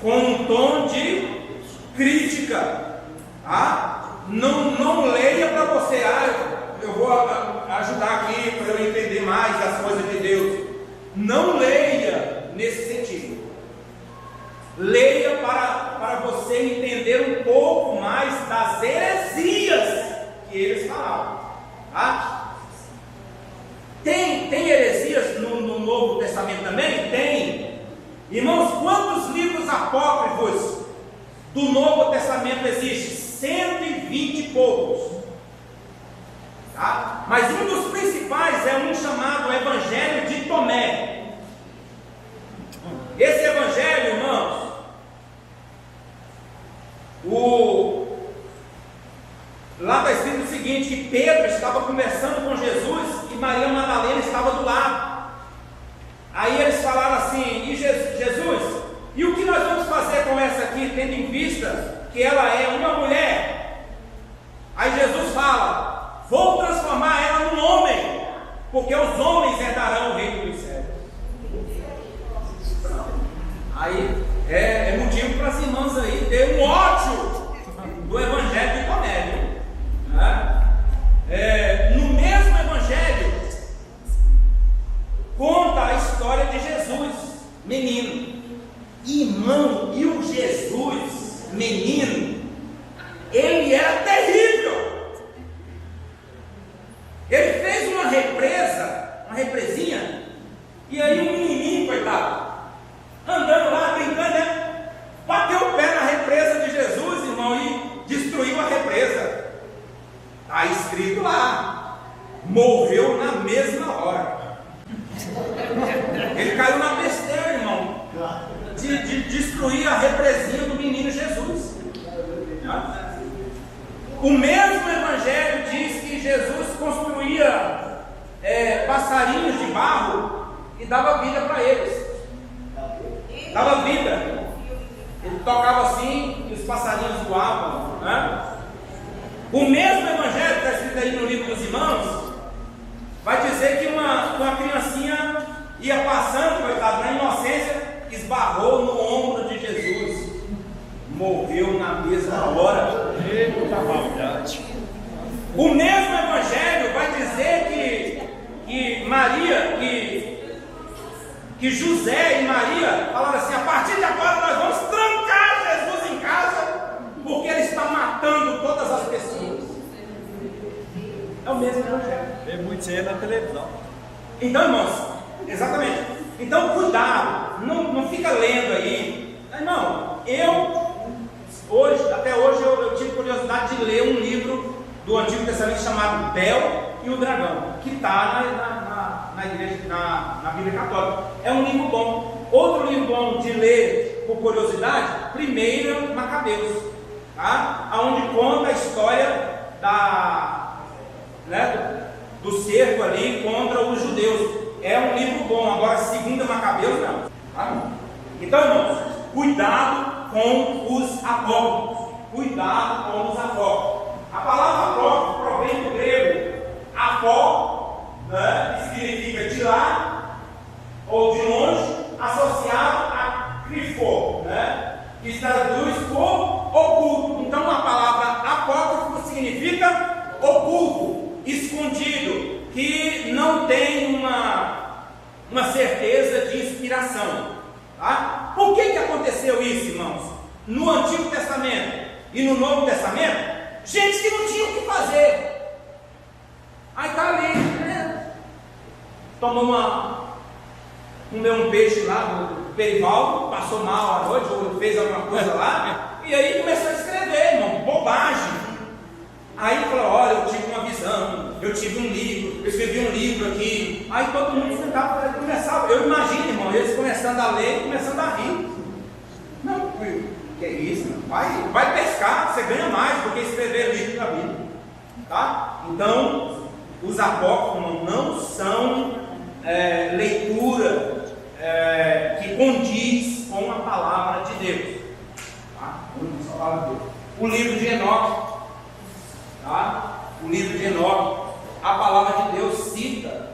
com um tom de crítica, tá? Não leia para você, eu vou ajudar aqui para eu entender mais as coisas de Deus. Não leia nesse sentido. Leia para você entender um pouco mais das heresias que eles falavam, tá? Tem heresias no Novo Testamento também? Tem. Irmãos, quantos livros apócrifos do Novo Testamento existem? 120 e poucos. Tá? Mas um dos principais é um chamado Evangelho de Tomé. Esse Evangelho, irmãos, lá está escrito o seguinte, que Pedro estava conversando com Jesus e Maria Madalena estava do lado. Aí eles falaram assim, e Jesus, e o que nós vamos fazer com essa aqui, tendo em vista que ela é uma mulher? Aí Jesus fala, vou transformar ela num homem, porque os homens herdarão o reino dos céus. Aí é motivo para as irmãs aí ter um ódio do Evangelho de Tomé, no mesmo Evangelho conta a história de Jesus menino. Irmão, e o Jesus menino, ele era terrível. Ele fez uma represinha, e aí um menininho, coitado, andando lá, brincando, né? Bateu o pé na represa de Jesus, irmão, e destruiu a represa. Está escrito lá, morreu na mesma hora. Ele caiu na besteira, irmão, de destruir a represinha do menino Jesus. O mesmo Evangelho diz que Jesus construía passarinhos de barro e dava vida para eles. Dava vida. Ele tocava assim e os passarinhos voavam, né? O mesmo Evangelho que está escrito aí no livro dos Irmãos vai dizer que uma criancinha ia passando, coitado, na inocência, esbarrou no ombro de Jesus, morreu na mesma hora. O mesmo Evangelho vai dizer que que José e Maria falaram assim: a partir de agora nós vamos trancar Jesus em casa, porque ele está matando todas as pessoas. É o mesmo evangelho. Vê muito isso aí na televisão. Então, irmãos, exatamente. Então, cuidado, não fica lendo aí. Irmão, até hoje eu tive curiosidade de ler um livro do Antigo Testamento chamado Bel e o Dragão, que está na igreja, na Bíblia Católica. É um livro bom. Outro livro bom de ler por curiosidade, 1 Macabeus, tá? Onde conta a história do cerco ali contra os judeus. É um livro bom. Agora, 2 Macabeus não, tá? Então, irmãos, cuidado com os apócrifos. Cuidado com os apócrifos. A palavra apócrifo provém do grego apó, né, que significa de lá ou de longe, associado a crifo, né, que se traduz por oculto. Então, a palavra apócrifo significa oculto, escondido, que não tem uma certeza de inspiração. Tá? Por que aconteceu isso, irmãos? No Antigo Testamento e no Novo Testamento, gente que não tinha o que fazer. Aí está ali, né? Comeu um peixe lá no Perivaldo, passou mal à noite, ou fez alguma coisa lá, e aí começou a escrever, irmão, bobagem. Aí falou: olha, eu tive uma visão, eu tive um livro, eu escrevi um livro aqui. Aí todo mundo sentava e começava. Eu imagino, irmão, eles começando a ler e começando a rir. Não, que é isso, irmão? Vai pescar, você ganha mais do que escrever livro da Bíblia. Tá? Então, os apócrifos não são leitura que condiz com a palavra de Deus. Tá? Condiz com a palavra de Deus. O livro de Enoque. Tá? O livro de Enoque, a palavra de Deus cita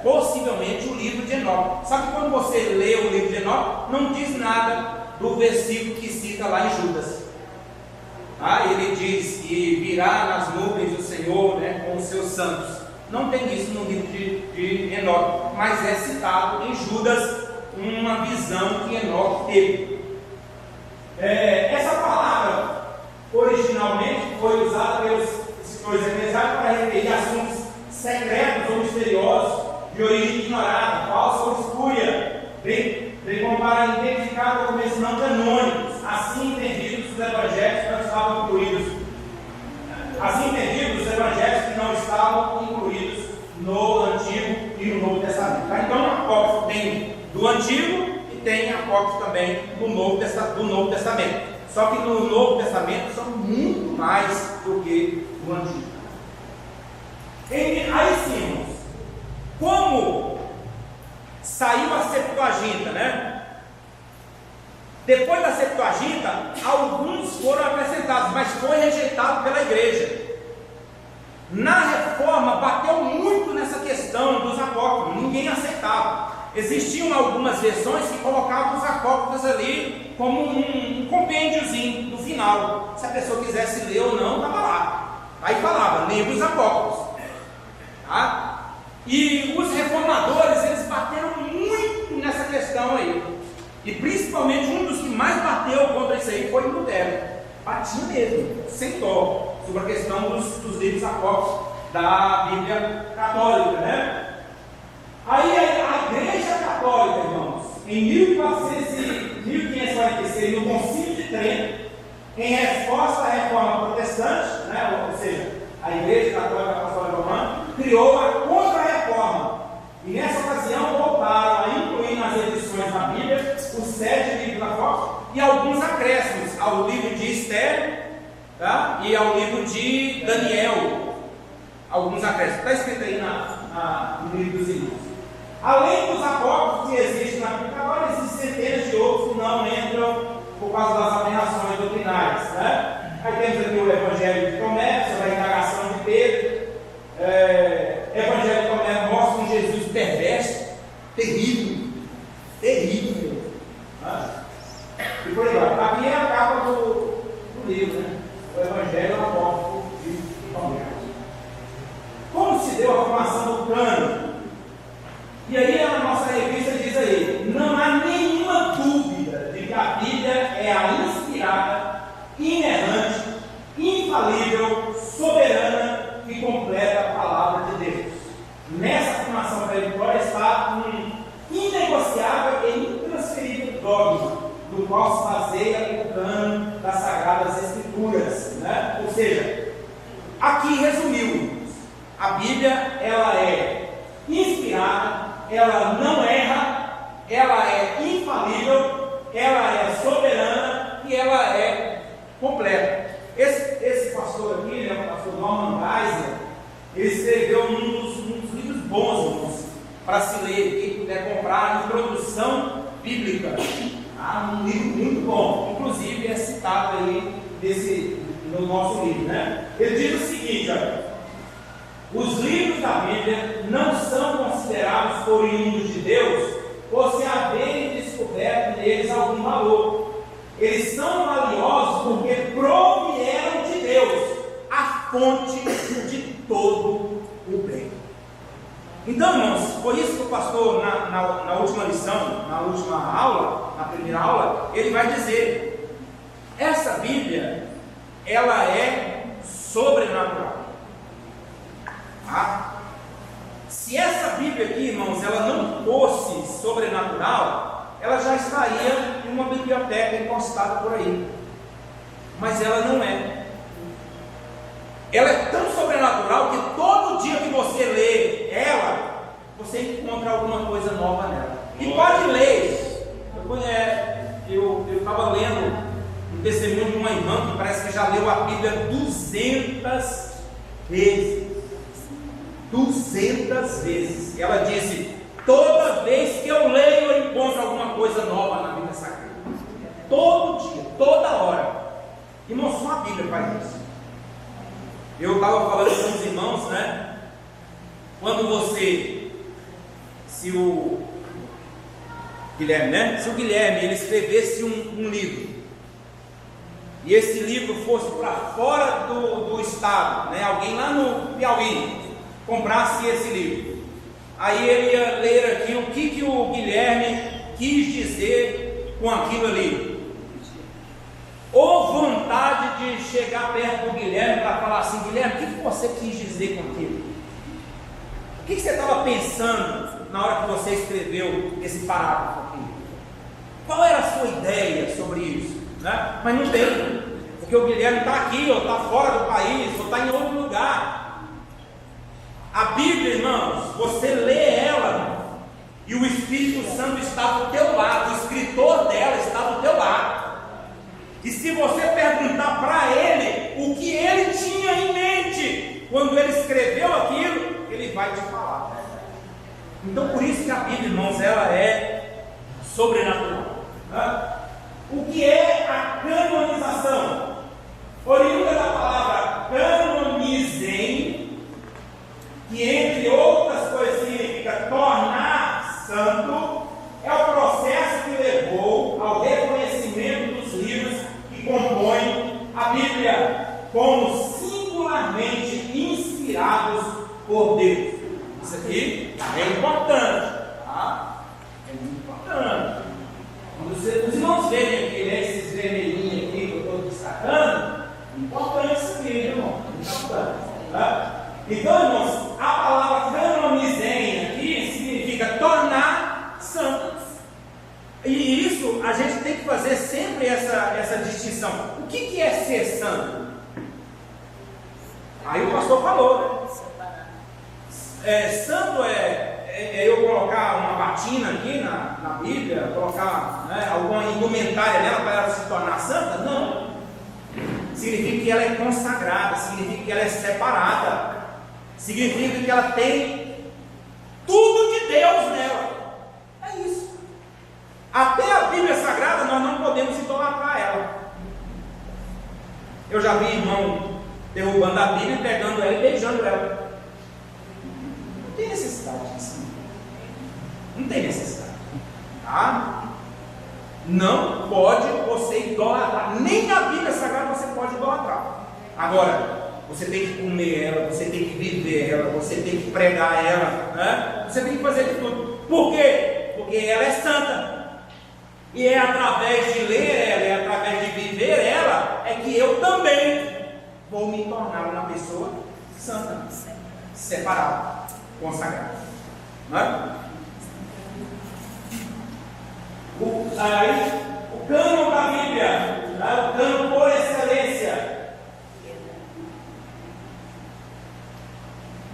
possivelmente o livro de Enoque. Sabe quando você lê o livro de Enoque, não diz nada do versículo que cita lá em Judas. Tá? Ele diz que virá nas nuvens o Senhor, né, com os seus santos. Não tem isso no livro de Enoque, mas é citado em Judas uma visão que Enoque teve. Essa palavra originalmente foi usada pelos escritores eclesiásticos para referir assuntos secretos ou misteriosos, de origem ignorada, falsa ou espúria, bem como para identificar documentos não canônicos, assim entendidos os evangelhos que não estavam incluídos. Assim entendidos os evangelhos que não estavam incluídos no Antigo e no Novo Testamento. Tá? Então, apócrifo tem do Antigo e tem apócrifo também do Novo Testamento. Só que no Novo Testamento são muito mais do que o Antigo. Aí sim, irmãos, como saiu a Septuaginta, né? Depois da Septuaginta, alguns foram acrescentados, mas foi rejeitado pela igreja. Na Reforma, bateu muito nessa questão dos apócrifos, ninguém aceitava. Existiam algumas versões que colocavam os apócrifos ali como um compêndiozinho no final. Se a pessoa quisesse ler ou não, estava lá. Aí falava, livros apócrifos. Tá? E os reformadores, eles bateram muito nessa questão aí. E principalmente um dos que mais bateu contra isso aí foi Lutero. Batia mesmo, sem dó, sobre a questão dos livros apócrifos da Bíblia Católica, né? Aí a Igreja Católica, irmãos, em 1546, no Concílio de Trento, em resposta à Reforma Protestante, né, ou seja, a Igreja Católica Apostólica Romana, criou a Contra-Reforma. E nessa ocasião voltaram a incluir nas edições da Bíblia os 7 livros apócrifos e alguns acréscimos ao livro de Esther, tá? E ao livro de Daniel. Alguns acréscimos. Está escrito aí no livro dos irmãos. Além dos apócrifos que existem na Bíblia, agora existem centenas de outros que não entram por causa das aberrações doutrinárias, né? Aí temos aqui o Evangelho de Tomé, sobre a indagação de Pedro. Evangelho de Tomé mostra um Jesus perverso, terrível, né? E por aí vai. Aqui é a capa do livro, né? O Evangelho Apócrifo de Tomé. Como se deu a formação do cânone? E aí a nossa revista infalível, soberana e completa palavra de Deus. Nessa afirmação peremptória está um inegociável e intransferível dogma, do qual se baseia o cânone das Sagradas Escrituras, né? Ou seja, aqui resumiu, a Bíblia ela é inspirada, ela não erra, ela é infalível, ela é soberana e ela é completa. Esse pastor aqui, né, o pastor Norman Geisler, ele escreveu um dos livros bons, irmãos, para se ler, quem puder comprar, Introdução Bíblica. Um livro muito bom, inclusive é citado aí no nosso livro, né? Ele diz o seguinte, olha: os livros da Bíblia não são considerados oriundos de Deus por se haverem descoberto neles algum valor. Eles são valiosos porque provieram de Deus, a fonte de todo o bem. Então, irmãos, foi isso que o pastor, na última lição, na última aula, na primeira aula, ele vai dizer: essa Bíblia, ela é sobrenatural. Tá? Se essa Bíblia aqui, irmãos, ela não fosse sobrenatural, ela já estaria em uma biblioteca encostada por aí. Mas ela não é. Ela é tão sobrenatural que todo dia que você lê ela, você encontra alguma coisa nova nela. E pode ler. Eu estava lendo um testemunho de uma irmã que parece que já leu a Bíblia 200 vezes. 200 vezes. Ela disse: toda vez que eu leio, eu encontro alguma coisa nova na Bíblia Sagrada. Todo dia, toda hora. Irmãos, só a Bíblia faz isso. Eu estava falando com os irmãos, né? Quando se o Guilherme, né? Se o Guilherme ele escrevesse um livro, e esse livro fosse para fora do estado, né? Alguém lá no Piauí comprasse esse livro, aí ele ia ler aqui o que o Guilherme quis dizer com aquilo ali. Ou vontade de chegar perto do Guilherme para falar assim: Guilherme, o que você quis dizer com aquilo? O que você estava pensando na hora que você escreveu esse parágrafo aqui? Qual era a sua ideia sobre isso? Né? Mas não tem, porque o Guilherme está aqui, ou está fora do país, ou está em outro lugar. A Bíblia, irmãos, você lê ela e o Espírito Santo está do teu lado, o escritor dela está do teu lado. E se você perguntar para ele o que ele tinha em mente quando ele escreveu aquilo, ele vai te falar. Então, por isso que a Bíblia, irmãos, ela é sobrenatural. Né? O que é a canonização? Oriunda da palavra canonizem, que entre outras coisas significa tornar santo, é o processo que levou ao reconhecimento dos livros que compõem a Bíblia como singularmente inspirados por Deus. Isso aqui é importante, tá? É muito importante. Quando os irmãos verem aqui, né, esses vermelhinhos aqui que eu estou destacando, é importante isso aqui, irmão. Importante, tá? Então, irmãos, a palavra canonizem aqui significa tornar santos. E isso a gente tem que fazer sempre essa distinção. O que é ser santo? Aí o pastor falou, né? Santo é eu colocar uma batina aqui na Bíblia, colocar, né, alguma indumentária nela para ela se tornar santa? Não. Significa que ela é consagrada, significa que ela é separada, significa que ela tem tudo de Deus nela. É isso. Até a Bíblia Sagrada nós não podemos idolatrar ela. Eu já vi irmão derrubando a Bíblia, pegando ela e beijando ela. Não tem necessidade disso. Não tem necessidade. Tá? Não pode você idolatrar. Nem a Bíblia Sagrada você pode idolatrar. Agora, você tem que comer ela, você tem que viver ela, você tem que pregar ela, né? Você tem que fazer de tudo. Por quê? Porque ela é santa. E é através de ler ela, é através de viver ela, é que eu também vou vou me tornar uma pessoa santa, separada, consagrada. Não é? O cânon da Bíblia, o cânon por excelência.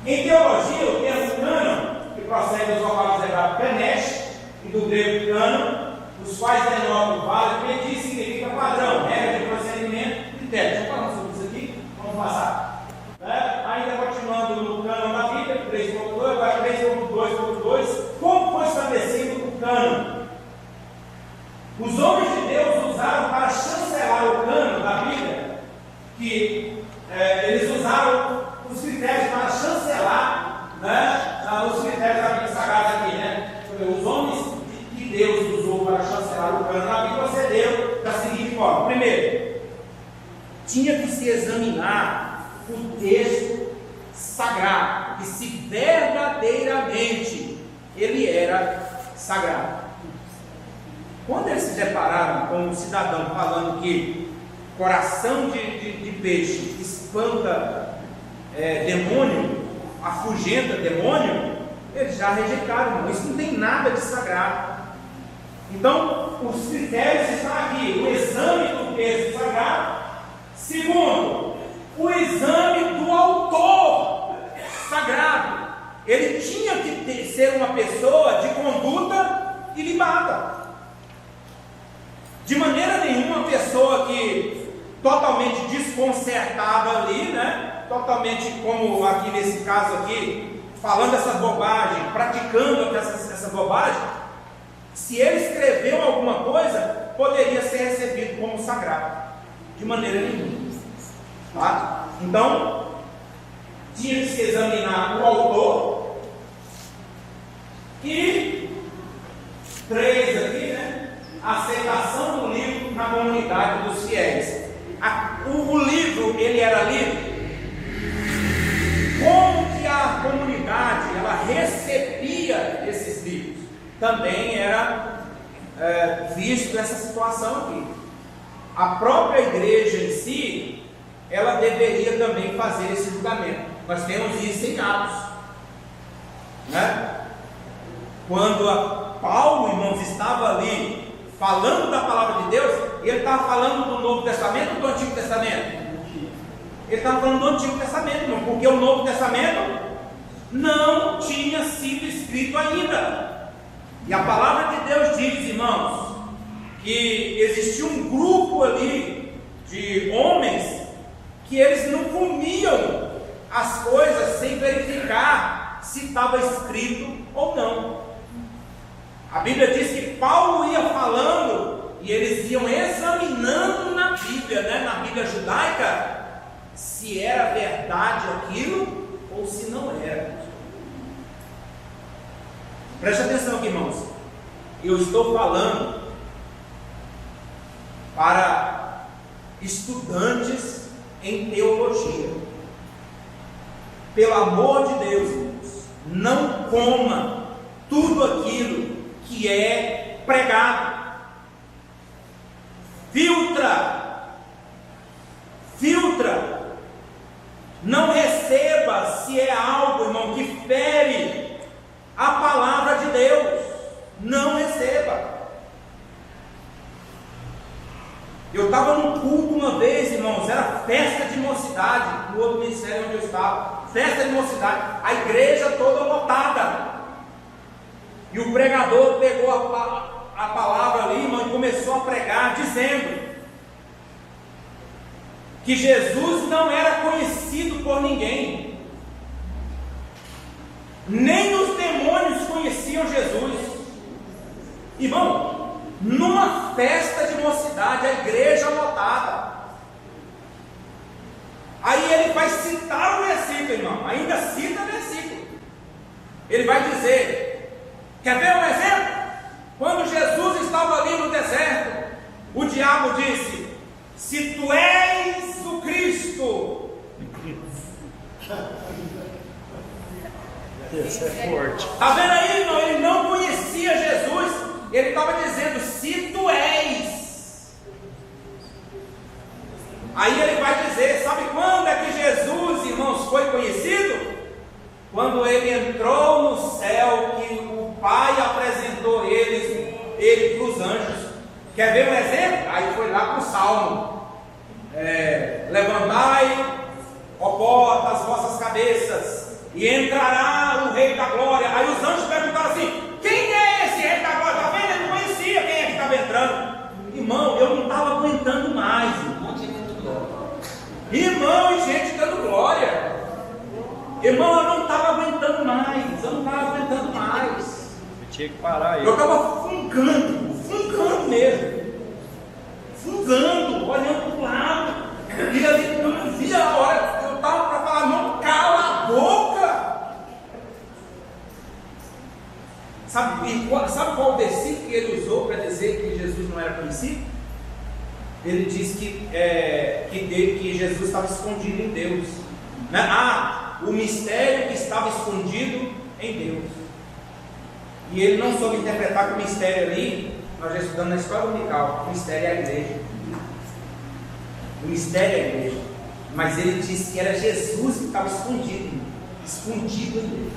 Em teologia, o termo cânon, que procede dos vocábulos hebraicos Kanesh e do grego cânon, os quais denotam válido, medir significa padrão, regra de procedimento, critério. Deixa eu falar sobre isso aqui, vamos passar. Ainda continuando no cânon da Bíblia, 3.2, agora 3.2.2, como foi estabelecido o cânon? Os homens de Deus usaram para chancelar o cânon da Bíblia, que eles usaram os critérios para chancelar, os critérios da Bíblia Sagrada aqui, Os homens que Deus usou para chancelar o cânon da Bíblia procederam da seguinte forma: primeiro, tinha que se examinar o texto sagrado, e se verdadeiramente ele era sagrado. Quando eles se depararam com um cidadão falando que coração de peixe espanta demônio, afugenta demônio, eles já rejeitaram. Isso não tem nada de sagrado. Então, os critérios estão aqui: o exame do texto sagrado. Segundo, o exame do autor sagrado. Ele tinha que ser uma pessoa de conduta ilibada. De maneira nenhuma uma pessoa que totalmente desconcertada ali, totalmente como aqui nesse caso aqui, falando essas bobagens, praticando essa bobagem, se ele escreveu alguma coisa, poderia ser recebido como sagrado. De maneira nenhuma. Tá? Então, tinha que se examinar o autor. E 3 aqui, a aceitação do livro na comunidade dos fiéis. O livro, ele era livre. Como que a comunidade ela recebia esses livros? Também era visto essa situação aqui. A própria igreja em si, ela deveria também fazer esse julgamento. Nós temos isso em Atos, Quando Paulo, irmãos, estava ali falando da palavra de Deus, ele estava falando do Novo Testamento ou do Antigo Testamento? Ele estava falando do Antigo Testamento, irmão, porque o Novo Testamento não tinha sido escrito ainda. E a palavra de Deus diz, irmãos, que existia um grupo ali de homens que eles não comiam as coisas sem verificar se estava escrito ou não. A Bíblia diz que Paulo ia falando e eles iam examinando na Bíblia, na Bíblia judaica, se era verdade aquilo ou se não era. Preste atenção aqui, irmãos. Eu estou falando para estudantes em teologia. Pelo amor de Deus, irmãos, não coma tudo aquilo que é pregado. Filtra. Não receba se é algo, irmão, que fere a palavra de Deus. Não receba. Eu estava num culto uma vez, irmãos, era festa de mocidade, no outro ministério onde eu estava, festa de mocidade, a igreja toda lotada, e o pregador pegou a palavra ali, irmão, e começou a pregar, dizendo que Jesus não era conhecido por ninguém, nem os demônios conheciam Jesus. Irmão, numa festa de mocidade, a igreja lotada. Aí ele vai citar o versículo, irmão, ainda cita o versículo. Ele vai dizer, quer ver um exemplo? Quando Jesus estava ali no deserto, o diabo disse: se tu és o Cristo. Isso é forte. Está vendo aí, irmão? Ele não conhecia Jesus. Ele estava dizendo, se tu és. Aí ele vai dizer, sabe quando é que ele entrou no céu, que o Pai apresentou ele para os anjos. Quer ver um exemplo? Aí foi lá para o Salmo: levantai, ó portas, as vossas cabeças, e entrará o Rei da Glória. Aí os anjos perguntaram assim: quem é esse Rei da Glória? Está vendo? Ele não conhecia quem é que estava entrando. Irmão, eu não estava aguentando mais. Irmão e gente dando glória. Irmão, eu não estava aguentando mais. Eu não estava aguentando mais. Eu tinha que parar aí. Eu estava fungando mesmo. Fungando, olhando para o lado. E ali, eu não via a hora que eu estava para falar: não, cala a boca. Sabe qual versículo que ele usou para dizer que Jesus não era conhecido? Ele diz que Jesus estava escondido em Deus. O mistério que estava escondido em Deus. E ele não soube interpretar que o mistério ali, nós já estudamos na escola dominical, o mistério é a igreja. O mistério é a igreja. Mas ele disse que era Jesus que estava escondido em Deus.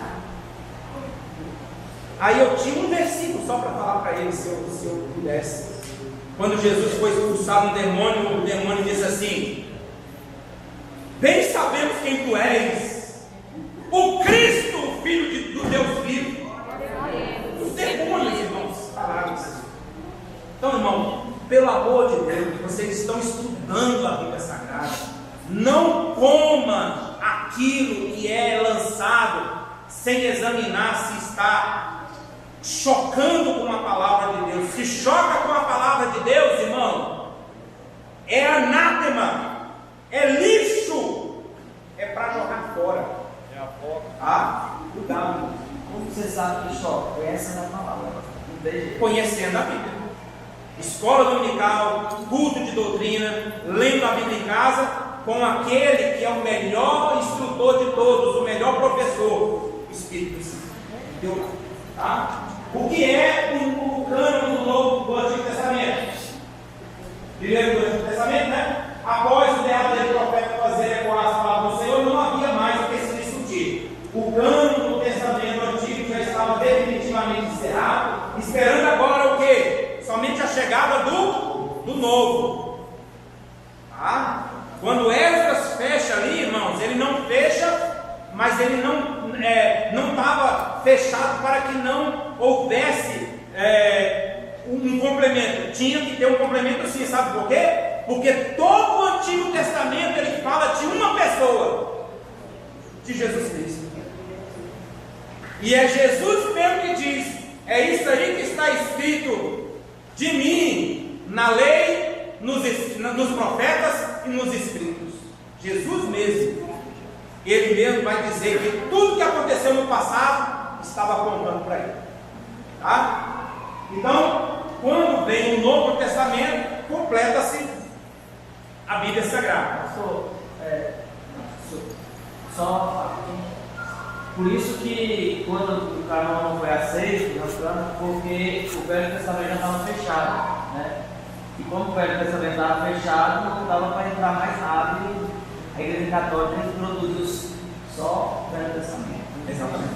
Aí eu tinha um versículo só para falar para ele, se eu pudesse. Quando Jesus foi expulsar um demônio, o demônio disse assim: bem sabemos quem tu és, o Cristo, o Filho do Deus vivo. Os demônios, irmãos, falaram isso. Então, irmão, pelo amor de Deus, vocês estão estudando a Bíblia Sagrada, não coma aquilo que é lançado sem examinar se está chocando com a palavra de Deus. Se choca com a palavra de Deus, irmão, é anátema, é lixo, é para jogar fora. É a foca. Cuidado. Como você sabe que choca? Conhecendo a palavra. Conhecendo a Bíblia. Escola dominical, culto de doutrina, lendo a Bíblia em casa, com aquele que é o melhor instrutor de todos, o melhor professor, o Espírito Santo. Entendeu? O que é o cânone do Antigo Testamento? Primeiro do Antigo Testamento, né? Após o derradeiro profeta fazer ecoar as palavras do Senhor, não havia mais o que se discutir. O cânone do Testamento Antigo já estava definitivamente encerrado, esperando agora o quê? Somente a chegada do Novo. Quando Esdras fecha ali, irmãos, ele não fecha, mas ele não estava fechado para que não houvesse um complemento. Tinha que ter um complemento sim, sabe por quê? Porque todo o Antigo Testamento ele fala de uma pessoa, de Jesus Cristo. E é Jesus mesmo que diz: é isso aí que está escrito de mim na lei, nos profetas e nos escritos. Jesus mesmo, ele mesmo vai dizer que tudo que aconteceu no passado estava apontando para ele. Então, quando vem o Novo Testamento, completa-se a Bíblia Sagrada. Por isso que quando o canal não foi aceito, porque o Velho Testamento já estava fechado, né? E como o Velho Testamento estava fechado, não dava para entrar mais rápido. A Igreja Católica introduz só o Velho Testamento. Exatamente.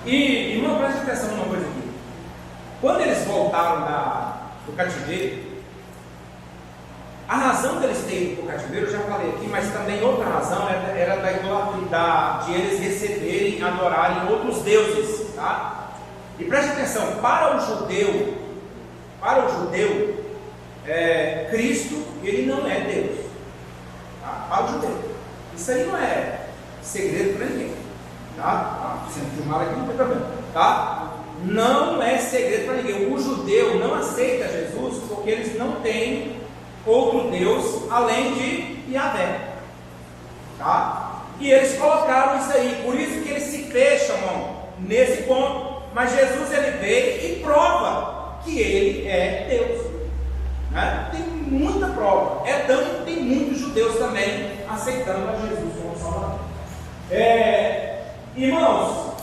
E irmão, preste atenção numa coisa aqui. Quando eles voltaram do cativeiro, a razão deles terem ido para o cativeiro, eu já falei aqui, mas também outra razão era da idolatria, de eles receberem, adorarem outros deuses. E preste atenção, para o judeu, Cristo, ele não é Deus. Para o judeu. Isso aí não é segredo para ninguém. Sendo filmado aqui, não tem problema. Não é segredo para ninguém. O judeu não aceita Jesus porque eles não têm outro Deus além de Yahvé. E eles colocaram isso aí. Por isso que eles se fecham, nesse ponto. Mas Jesus ele veio e prova que ele é Deus. Tem muita prova. Tanto que tem muitos judeus também aceitando a Jesus como Salvador. Irmãos,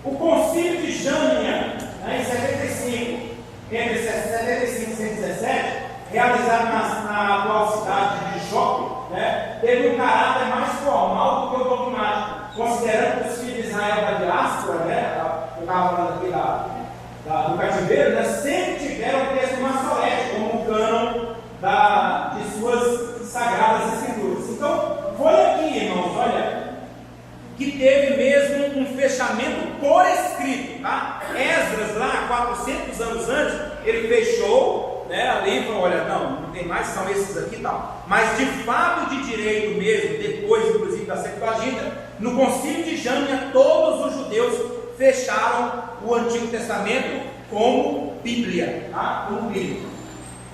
o concílio de Jânia, em 75, entre 75 e 117, realizado na atual cidade de Jope, teve um caráter mais formal do que o dogmático, considerando que os filhos de Israel da que teve mesmo um fechamento por escrito, tá? Esdras, lá 400 anos antes, ele fechou, né, ali e falou: olha, não tem mais, são esses aqui e tal. Mas de fato de direito mesmo, depois inclusive da Septuaginta, no concílio de Jâmnia, todos os judeus fecharam o Antigo Testamento como Bíblia, tá? Como Bíblia.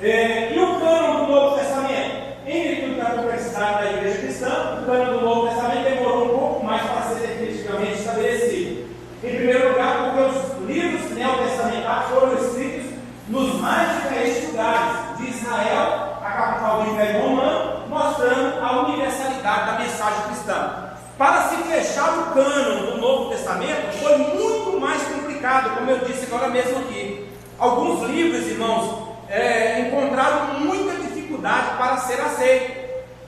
E o cânon do Novo Testamento? Em virtude da complexidade da igreja cristã, o cânon do Novo Testamento demorou um pouco mais para ser definitivamente estabelecido. Em primeiro lugar, porque os livros neotestamentários foram escritos nos mais diferentes lugares de Israel, a capital do Império Romano, mostrando a universalidade da mensagem cristã. Para se fechar o cânon do Novo Testamento, foi muito mais complicado, como eu disse agora mesmo aqui. Alguns livros, irmãos, encontraram muita dificuldade para ser aceito.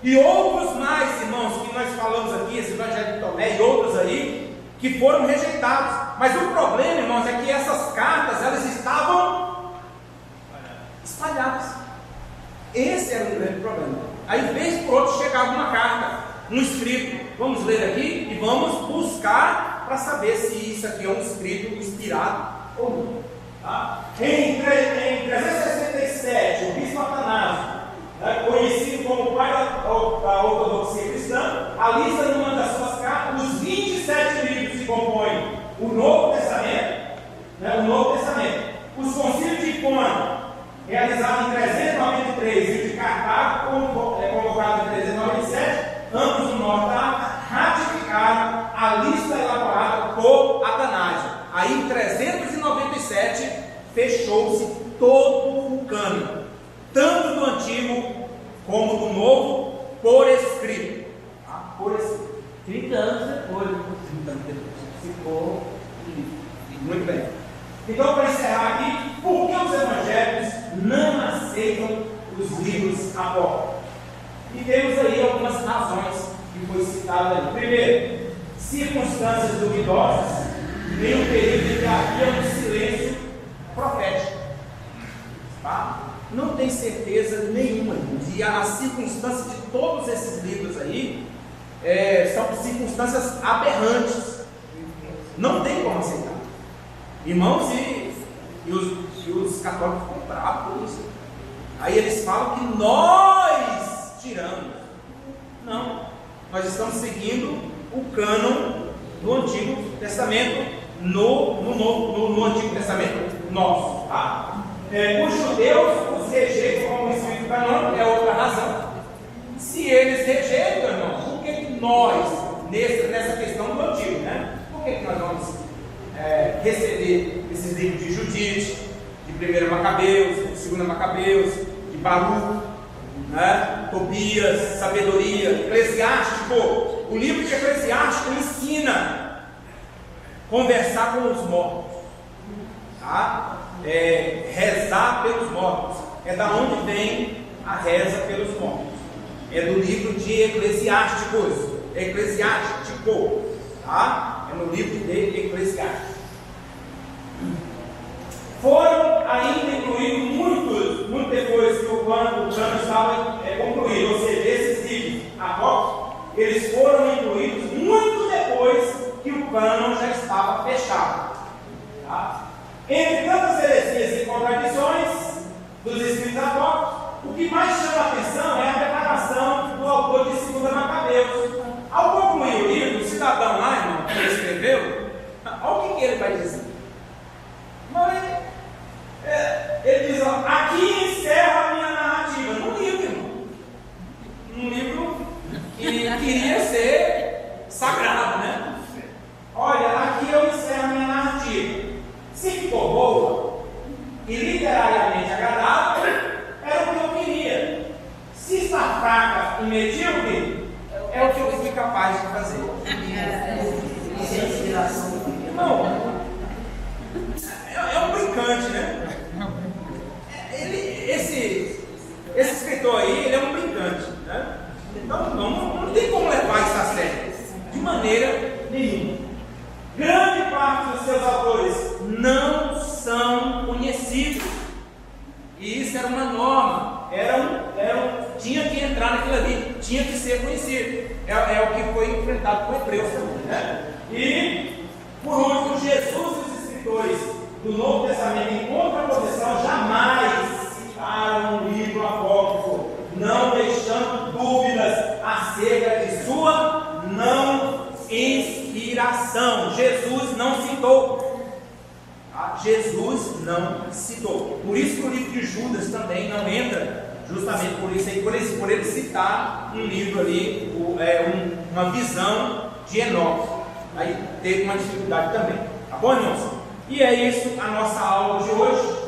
E outros mais, irmãos, que nós falamos aqui, esse Evangelho de Tomé e outros aí, que foram rejeitados. Mas o problema, irmãos, é que essas cartas, elas estavam espalhadas. Esse era o grande problema. Aí, vez por outra, chegava uma carta, um escrito. Vamos ler aqui e vamos buscar para saber se isso aqui é um escrito inspirado ou não. Tá? Em 367, o bispo Atanásio, né, conhecido como pai da ortodoxia cristã, alista numa das suas cartas os 27 livros que compõem o Novo Testamento, né, o Novo Testamento. Os concílios de Hipona, realizados em 393, e o de Cartago, convocado em 397, ambos no norte da África, ratificaram a lista elaborada por Atanásio. Aí em 397 fechou-se todo o cânon, tanto do Antigo como do Novo, por escrito. Tá? Por escrito. 30 anos depois, ficou muito bem. Então, para encerrar aqui, por que os evangélicos não aceitam os livros apócrifos? E temos aí algumas razões que foi citado ali. Primeiro, circunstâncias duvidosas em um período em que havia um silêncio profético. Tá? Não tem certeza nenhuma. E as circunstâncias de todos esses livros aí são circunstâncias aberrantes. Não tem como aceitar. Irmãos, e os católicos ficam bravos por isso. Aí eles falam que nós tiramos. Não, nós estamos seguindo o cânon do Antigo Testamento no Antigo Testamento nosso. Tá? Os judeus os rejeitam como escrito canônico, é outra razão. Se eles rejeitam, irmão, por que nós, nessa questão do Antigo, né? Por que nós vamos receber esses livros de Judite, de 1 Macabeus, de 2 Macabeus, de Baruch, né? Tobias, Sabedoria, Eclesiástico? O livro de Eclesiástico ensina conversar com os mortos, tá? Rezar pelos mortos. É da onde vem a reza pelos mortos. É do livro de Eclesiásticos, tá? É no livro de Eclesiásticos. Foram ainda incluídos muito depois que o plano estava concluído, ou seja, esses livros apócrifos, eles foram incluídos muito depois que o cânon já estava fechado. Tá? Entre tantas heresias e contradições dos escritos apócrifos, o que mais chama a atenção é a declaração do autor de 2 Macabeus. Ao concluir o livro, o cidadão lá, irmão, que escreveu, olha o que ele vai dizer. Ele diz: ó, aqui encerra a minha narrativa. Num livro, irmão. Um livro que queria ser sagrado, né? Olha, aqui eu encerro a minha narrativa. Se ficou boa e literariamente agradável, era o que eu queria. Se está fraca e medíocre, é o que eu fui capaz de fazer. Irmão, é um brincante, né? Esse escritor aí, ele é um brincante, né? Então não tem como levar isso a sério, de maneira nenhuma. Grande parte dos seus autores não são conhecidos, e isso era uma norma, tinha que entrar entrar naquilo ali, tinha que ser conhecido. É o que foi enfrentado com Hebreus também, né? E, por último, Jesus e os escritores do Novo Testamento, em contraposição, jamais citaram um livro apócrifo, não deixando dúvidas acerca de sua não inspiração. Jesus não citou. Jesus não citou. Por isso que o livro de Judas também não entra, justamente por isso aí, por ele citar um livro ali, uma visão de Enoque. Aí teve uma dificuldade também. Tá bom, irmãos? E é isso a nossa aula de hoje.